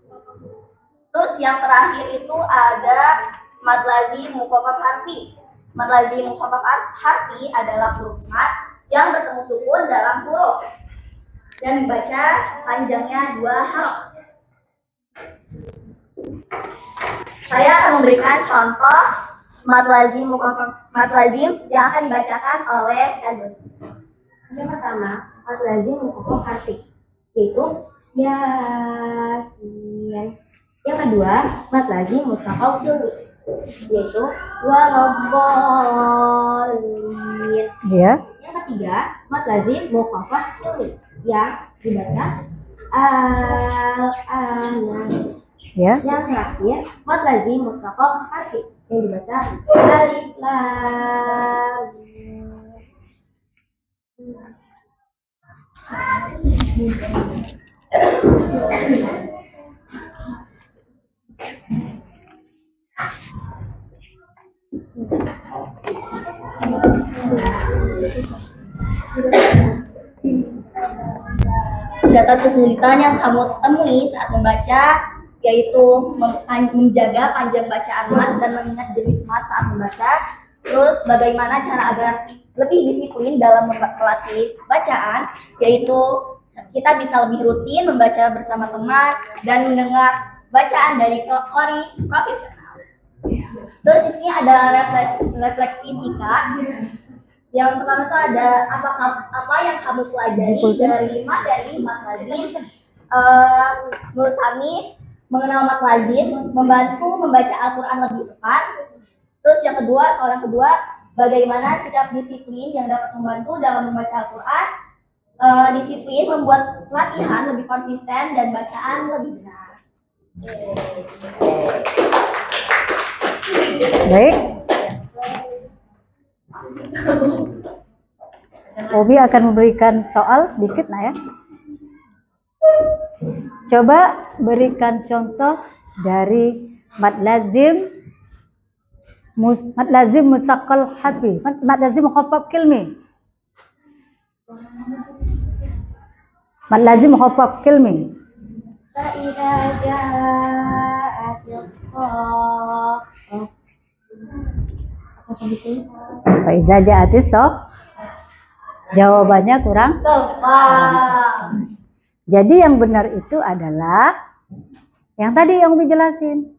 Terus yang terakhir itu ada mad lazim mukhaffaf harfi. Mad lazim mukhaffaf harfi adalah huruf mad yang bertemu sukun dalam huruf dan dibaca panjangnya 2 harokat. Saya akan memberikan contoh mad lazim yang akan dibacakan oleh Azul. Yang pertama, mad lazim mukhaffaf harfi, yaitu Yasin. Yang kedua, mad lazim musaqqal kilmi, yaitu waladhdallin. Ya. Yang ketiga, mad lazim mukhaffaf kilmi yang dibaca al-anan. Ya. Yang terakhir, mad lazim musaqqal harfi yang dibaca alif lam mim. Data kesulitan yang kamu temui saat membaca yaitu menjaga panjang bacaan mat dan mengingat jenis mat saat membaca. Terus bagaimana cara agar lebih disiplin dalam melatih bacaan, yaitu kita bisa lebih rutin membaca bersama teman dan mendengar bacaan dari qori profesional. Terus di sini ada refleksi singkat. Yang pertama itu ada apa yang kamu pelajari dari materi mat lazim. Menurut kami mengenal mat lazim membantu membaca Al-Quran lebih tepat. Terus yang kedua, soal yang kedua, bagaimana sikap disiplin yang dapat membantu dalam membaca Al-Quran. Disiplin membuat latihan lebih konsisten dan bacaan lebih benar. Baik. Obi akan memberikan soal sedikit, nah ya. Coba berikan contoh dari mad lazim musaqqal harfi, mad lazim mukhaffaf kilmi. Mad lazim mukhaffaf kilmi. Fa'idza ja'atis shakhah. Faiza ja'atis shakhah. Jawabannya kurang Tepat. Jadi yang benar itu adalah yang tadi yang Umi jelasin.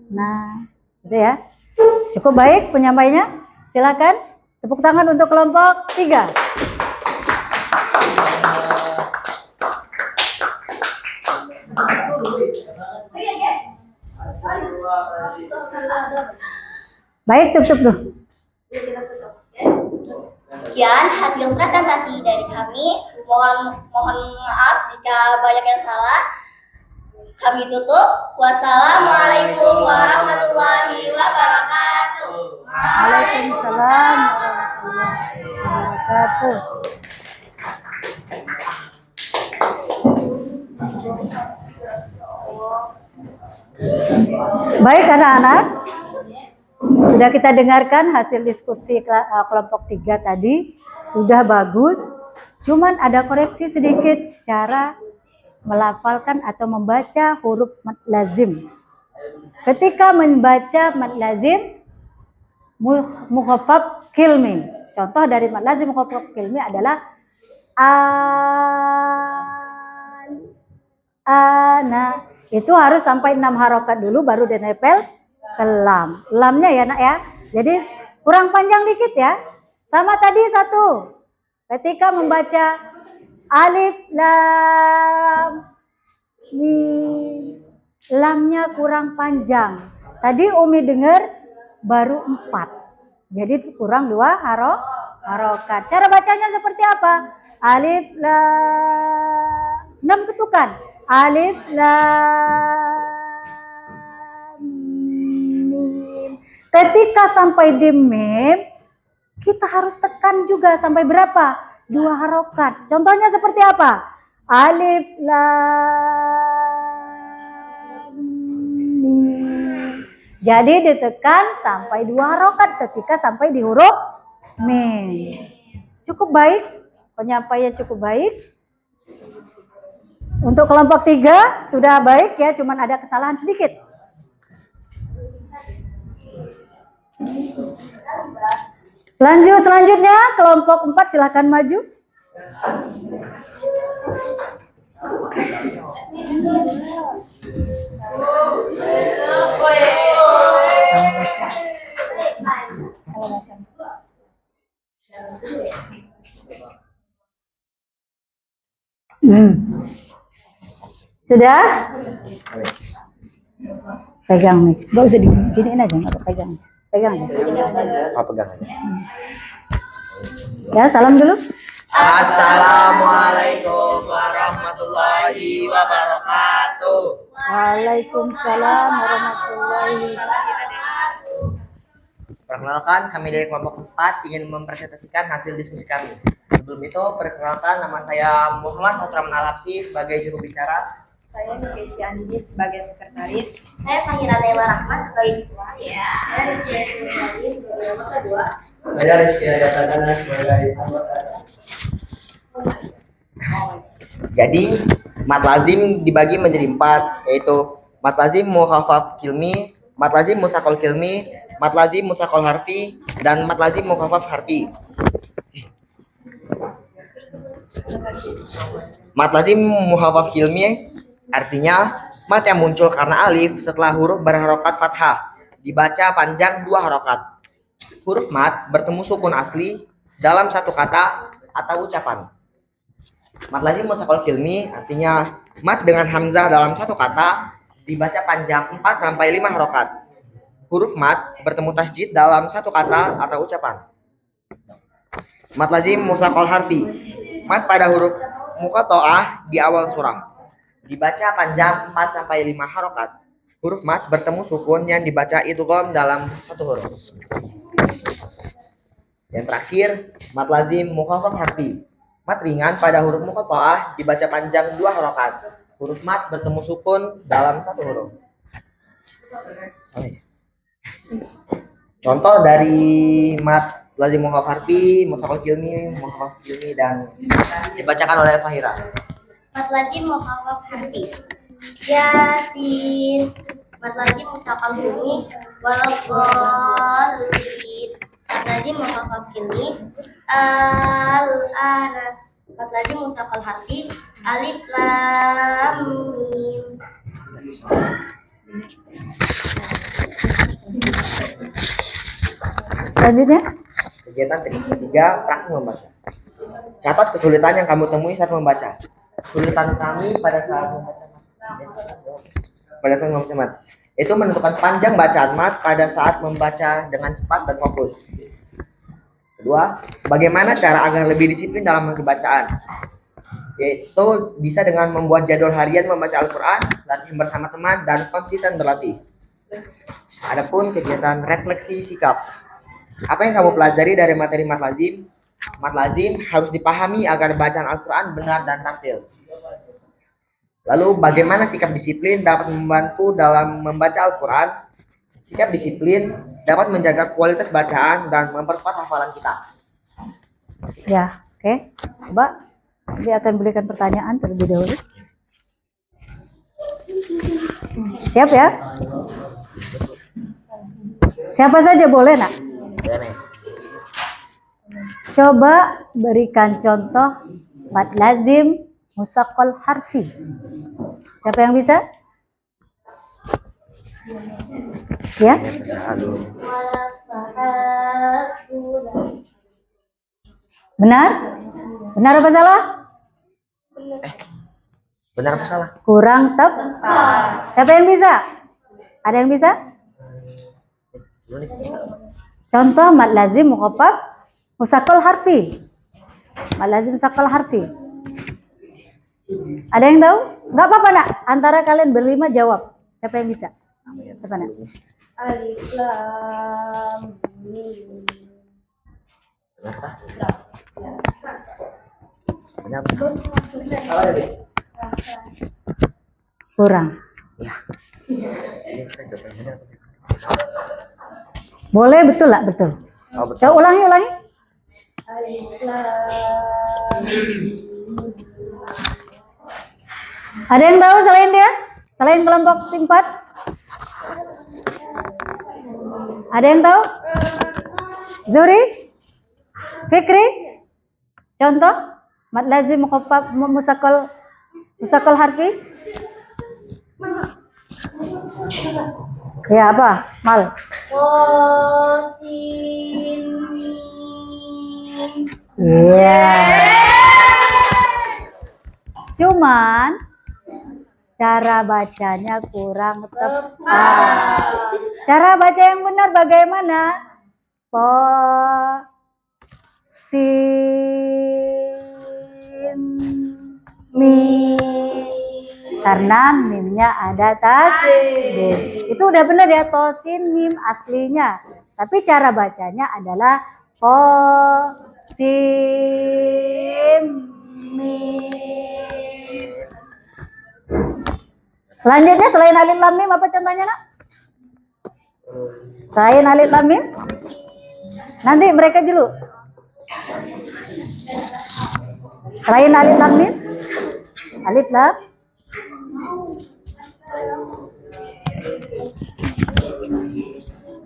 Nah, gitu ya. Cukup baik penyampainya. Silakan tepuk tangan untuk kelompok 3. Baik, tutup. Sekian hasil presentasi dari kami. Mohon maaf jika banyak yang salah. Kami tutup. Wassalamualaikum warahmatullahi wabarakatuh. Waalaikumsalam warahmatullahi wabarakatuh. Baik anak-anak, sudah kita dengarkan hasil diskusi kelompok 3 tadi. Sudah bagus, cuman ada koreksi sedikit cara melafalkan atau membaca huruf mad lazim. Ketika membaca mad lazim mukhaffaf kilmi. Contoh dari mad lazim mukhaffaf kilmi adalah ana. Itu harus sampai 6 harokat dulu baru dinempel ke lam. Lamnya ya nak ya. Jadi kurang panjang dikit ya. Sama tadi satu. Ketika membaca alif lam mim, lamnya kurang panjang. Tadi Umi dengar baru 4. Jadi kurang 2 harokat. Cara bacanya seperti apa? Alif lam 6 ketukan. Alif lam mim. Ketika sampai di mim, kita harus tekan juga sampai berapa? 2 harokat. Contohnya seperti apa? Alif lam mim. Jadi ditekan sampai 2 harokat ketika sampai di huruf mim. Cukup baik, penyampaian cukup baik. Untuk kelompok 3 sudah baik ya, cuman ada kesalahan sedikit. Lanjut selanjutnya kelompok 4 silakan maju. Sudah? Pegang nih, gak usah diginiin aja, nggak pegang. Pegang aja. Pegang aja. Ya, salam dulu. Assalamualaikum warahmatullahi wabarakatuh. Waalaikumsalam warahmatullahi wabarakatuh. Perkenalkan, kami dari kelompok 4 ingin mempresentasikan hasil diskusi kami. Sebelum itu, perkenalkan nama saya Muhammad Fatraman Al-Habsyi sebagai juru bicara. Saya Nikeshi Andini sebagai sekretaris. Saya Fahira Naila Rahma sebagai ketua. Ya. Saya Rizky Andini sebagai anggota 2. Saya Rizky Aditya sebagai anggota. Jadi, mat lazim dibagi menjadi 4, yaitu mat lazim mukhaffaf kilmi, mat lazim mutsaqal kilmi, mat lazim mutsaqal harfi, dan mat lazim mukhaffaf harfi. Mat lazim mukhaffaf kilmi artinya mat yang muncul karena alif setelah huruf berharokat fathah, dibaca panjang 2 harokat. Huruf mat bertemu sukun asli dalam satu kata atau ucapan. Mat lazim mutsaqal kilmi artinya mat dengan hamzah dalam satu kata dibaca panjang 4 sampai 5 harokat. Huruf mat bertemu tasjid dalam satu kata atau ucapan. Mat lazim mutsaqal harfi. Mat pada huruf muqatta'ah di awal surah. Dibaca panjang 4 sampai 5 harokat. Huruf mat bertemu sukun yang dibaca idgham dalam satu huruf. Yang terakhir, mat lazim mukhaffaf harfi. Mat ringan pada huruf muqatta'ah dibaca panjang 2 harokat. Huruf mat bertemu sukun dalam satu huruf. Contoh dari mat lazim mukhaffaf harfi, mutsaqal kilmi, mukhaffaf kilmi, dan dibacakan oleh Fahira. Mat lazim mukhaffaf harfi. Yasin. Mat lazim mutsaqal kilmi wal qalin. Mat lazim mukhaffaf kilmi. Al-ana. Mat lazim mutsaqal harfi. Alif lam mim. Selanjutnya, Kegiatan 3, praktik membaca. Catat kesulitan yang kamu temui saat membaca. Kesulitan kami pada saat membaca mat itu menentukan panjang bacaan mat pada saat membaca dengan cepat dan fokus. Kedua, bagaimana cara agar lebih disiplin dalam mengikuti bacaan? Yaitu bisa dengan membuat jadwal harian membaca Al-Quran, latihan bersama teman, dan konsisten berlatih. Adapun kegiatan refleksi sikap. Apa yang kamu pelajari dari materi mat lazim? Mat lazim harus dipahami agar bacaan Al-Quran benar dan taktil. Lalu bagaimana sikap disiplin dapat membantu dalam membaca Al-Quran? Sikap disiplin dapat menjaga kualitas bacaan dan memperkuat hafalan kita. ya, oke. Coba, dia akan berikan pertanyaan terlebih dahulu. Siap ya? Siapa saja boleh, nak? Coba berikan contoh mat lazim mutsaqal harfi. Siapa yang bisa? Ya? Benar? Benar apa salah? Benar apa salah? Kurang tepat. Siapa yang bisa? Ada yang bisa? Contoh mat lazim mukhaffaf mutsaqal harfi. Mat lazim mutsaqal harfi. Ada yang tahu? Enggak apa-apa, nak. Antara kalian berlima jawab. Siapa yang bisa? Siapa, nak? Alif lam mim. Benar apa salah? Kurang. Ya. Boleh, betul lah, betul. Oh, betul. Coba ulangi. Alif lam mim. Ada yang tahu selain dia? Selain kelompok tim 4? Ada yang tahu? Zuri? Fikri? Contoh? Mat lazim mukhaffaf mutsaqal harfi? Ya, apa? Mal. Qasin mim. Iya. Cuman cara bacanya kurang tepat. Cara baca yang benar bagaimana? Sin mim. Karena mimnya ada tasdid. Itu udah benar ya, tosin mim aslinya. Tapi cara bacanya adalah qasim mim. Selanjutnya selain alif lam mim apa contohnya, Nak? Selain alif lam mim? Nanti mereka dulu. Selain alif lam mim? Alif lam.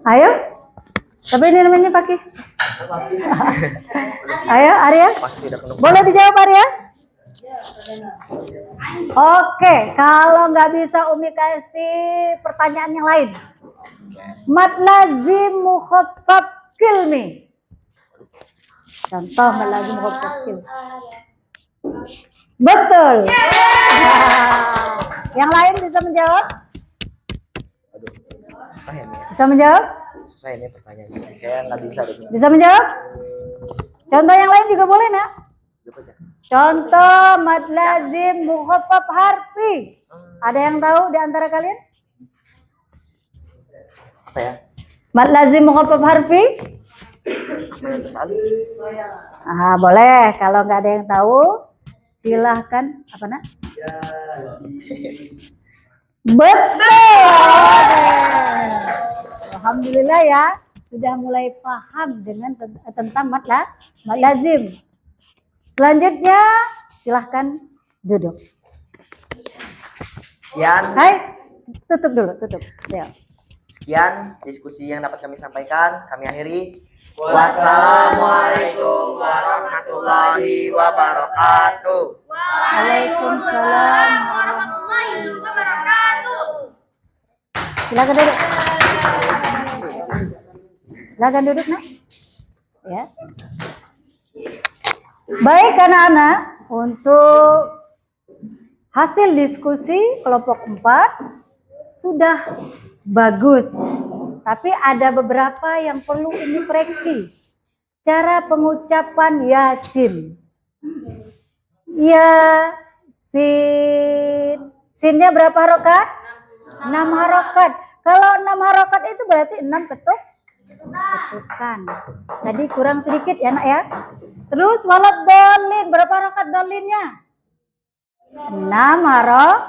Ayo. Tapi ini namanya pakai. Ayo Arya. Boleh dijawab Arya? Oke, kalau nggak bisa Umi kasih pertanyaan yang lain. Mad lazim mukhaffaf kilmi. Contoh mad lazim mukhaffaf kilmi. Betul. Yang lain bisa menjawab? Bisa menjawab? Susah ini pertanyaannya. Kayak nggak bisa. Bisa menjawab? Contoh yang lain juga boleh, Nak? Contoh mad lazim mukhaffaf harfi. Ada yang tahu di antara kalian? Apa ya? Mad lazim mukhaffaf harfi? Boleh. Kalau nggak ada yang tahu, silahkan. Apa, Nak? Betul. Alhamdulillah ya, sudah mulai paham dengan tentang mad lazim. Selanjutnya silahkan duduk. Sekian. Hai, tutup dulu, tutup. Ya. Sekian diskusi yang dapat kami sampaikan. Kami akhiri. Wassalamualaikum warahmatullahi wabarakatuh. Waalaikumsalam warahmatullahi wabarakatuh. Silakan duduk. Silakan duduk, Nak. Ya. Baik anak-anak, untuk hasil diskusi kelompok 4 sudah bagus. Tapi ada beberapa yang perlu ini koreksi. Cara pengucapan Yasin. Yasin. Sinnya berapa harokat? 6 harokat. Kalau 6 harokat itu berarti 6 ketukan. Tadi kurang sedikit ya, Nak ya. Terus walad dolin, berapa harokat dolinnya? 6 harokat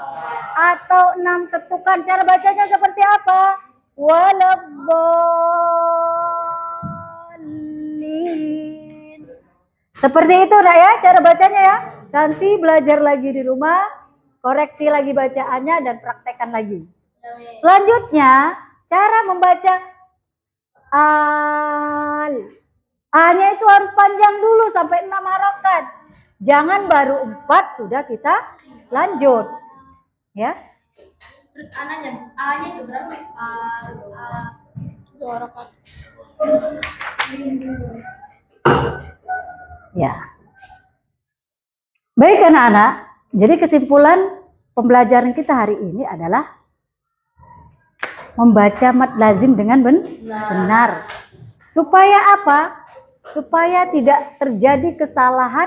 atau 6 ketukan. Cara bacanya seperti apa? Waladdallin. Seperti itu, Nak ya, cara bacanya ya. Nanti belajar lagi di rumah, koreksi lagi bacaannya dan praktekkan lagi. Selanjutnya, cara membaca al. A-nya itu harus panjang dulu sampai 6 harokat. Jangan baru 4 sudah kita lanjut. Ya. Terus A-nya itu berapa? Ya. Baik anak-anak, jadi kesimpulan pembelajaran kita hari ini adalah membaca mad lazim dengan benar. Supaya apa? Supaya tidak terjadi kesalahan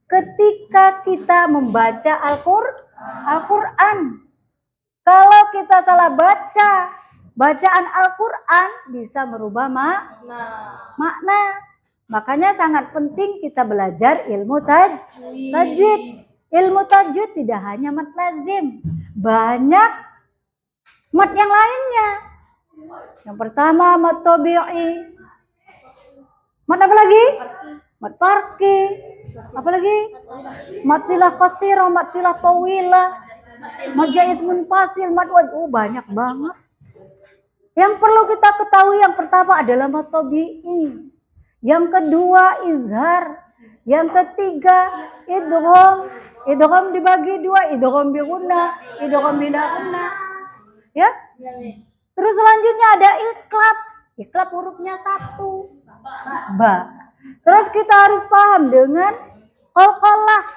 ketika kita membaca Al-Quran. Kalau kita salah baca, bacaan Al-Quran bisa merubah makna. Makanya sangat penting kita belajar ilmu tajwid. Ilmu tajwid tidak hanya mad lazim, banyak mad yang lainnya. Yang pertama mad tabi'i. Mad apa lagi? Mad farqi. Apa lagi? Mad silah qasirah, mad silah tawilah, mad jaiz munfasil, mad wad. Banyak banget. Yang perlu kita ketahui yang pertama adalah mad tabi'i. Yang kedua izhar. Yang ketiga idgham. Idgham dibagi 2, idgham bi gunnah, idgham bila gunnah. Ya? Terus selanjutnya ada iklab. Iklab hurufnya 1. Ba. Terus kita harus paham dengan qalqalah.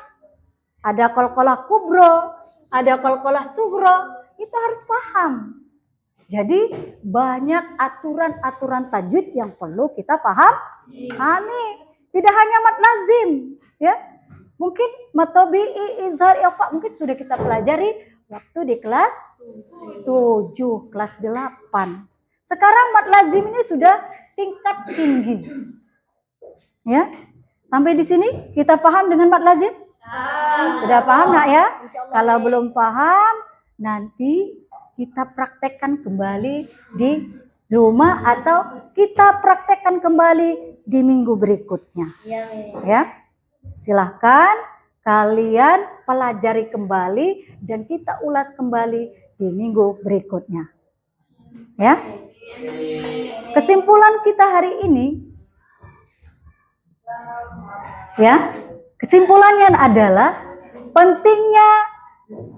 Ada qalqalah kubro, ada qalqalah sugro. Itu harus paham. Jadi banyak aturan-aturan tajwid yang perlu kita pahami. Tidak hanya mad lazim, ya. Mungkin mad tabi'i, izhar, ikhfa mungkin sudah kita pelajari waktu di kelas 7, kelas 8. Sekarang mat lazim ini sudah tingkat tinggi. Ya. Sampai di sini kita paham dengan mat lazim? Sudah paham nak ya? Kalau belum paham, nanti kita praktekkan kembali di rumah atau kita praktekkan kembali di minggu berikutnya. Ya. Silahkan kalian pelajari kembali dan kita ulas kembali di minggu berikutnya. Ya. Kesimpulan kita hari ini, ya, kesimpulannya adalah pentingnya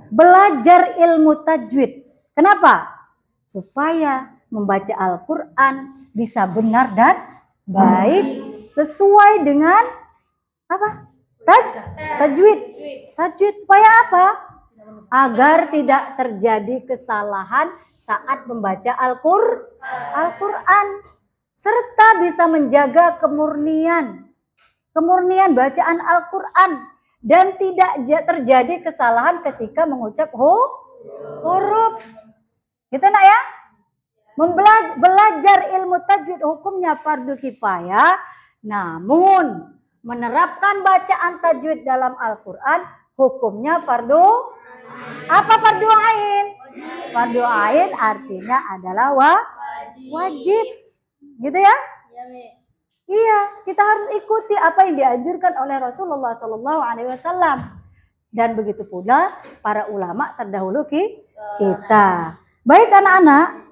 belajar ilmu tajwid. Kenapa? Supaya membaca Al-Quran bisa benar dan baik sesuai dengan apa? Tajwid. Tajwid supaya apa? Agar tidak terjadi kesalahan saat membaca Al-Quran, serta bisa menjaga kemurnian bacaan Al-Quran dan tidak terjadi kesalahan ketika mengucap huruf. Gitu nak ya? Belajar ilmu tajwid hukumnya fardu kifayah, namun menerapkan bacaan tajwid dalam Al-Quran hukumnya fardu apa? Fardu ain. Fardu ain artinya adalah wajib. Gitu ya? Iya, kita harus ikuti apa yang dianjurkan oleh Rasulullah SAW. Dan begitu pula para ulama terdahulu kita. Baik anak-anak,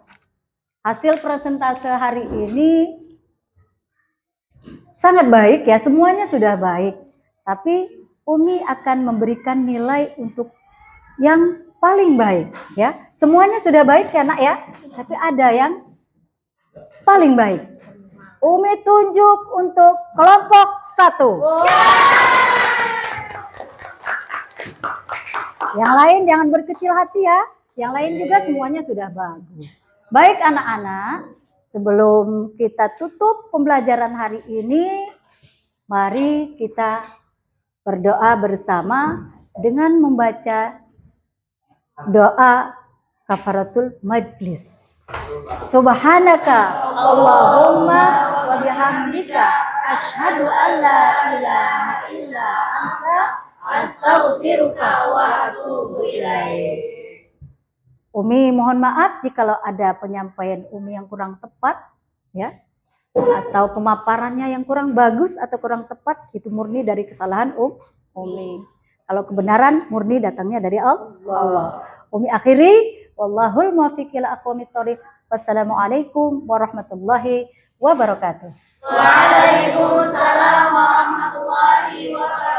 hasil presentase hari ini sangat baik ya, semuanya sudah baik. Tapi Umi akan memberikan nilai untuk yang paling baik ya. Semuanya sudah baik ya nak ya, tapi ada yang paling baik. Umi tunjuk untuk kelompok 1. Yang lain jangan berkecil hati ya. Yang lain juga semuanya sudah bagus. Baik anak-anak, sebelum kita tutup pembelajaran hari ini, mari kita berdoa bersama dengan membaca doa kafaratul majlis. Subhanaka Allahumma wa bihamdika asyhadu an la ilaha illa anta astaghfiruka wa atubu ilaik. Umi mohon maaf jikalau ada penyampaian Umi yang kurang tepat ya, atau pemaparannya yang kurang bagus atau kurang tepat, itu murni dari kesalahan Umi. Kalau kebenaran murni datangnya dari Allah. Umi akhiri, wallahul muwaffiq ila aqwamit thoriq. Wassalamualaikum warahmatullahi wabarakatuh. Waalaikumsalam warahmatullahi wabarakatuh.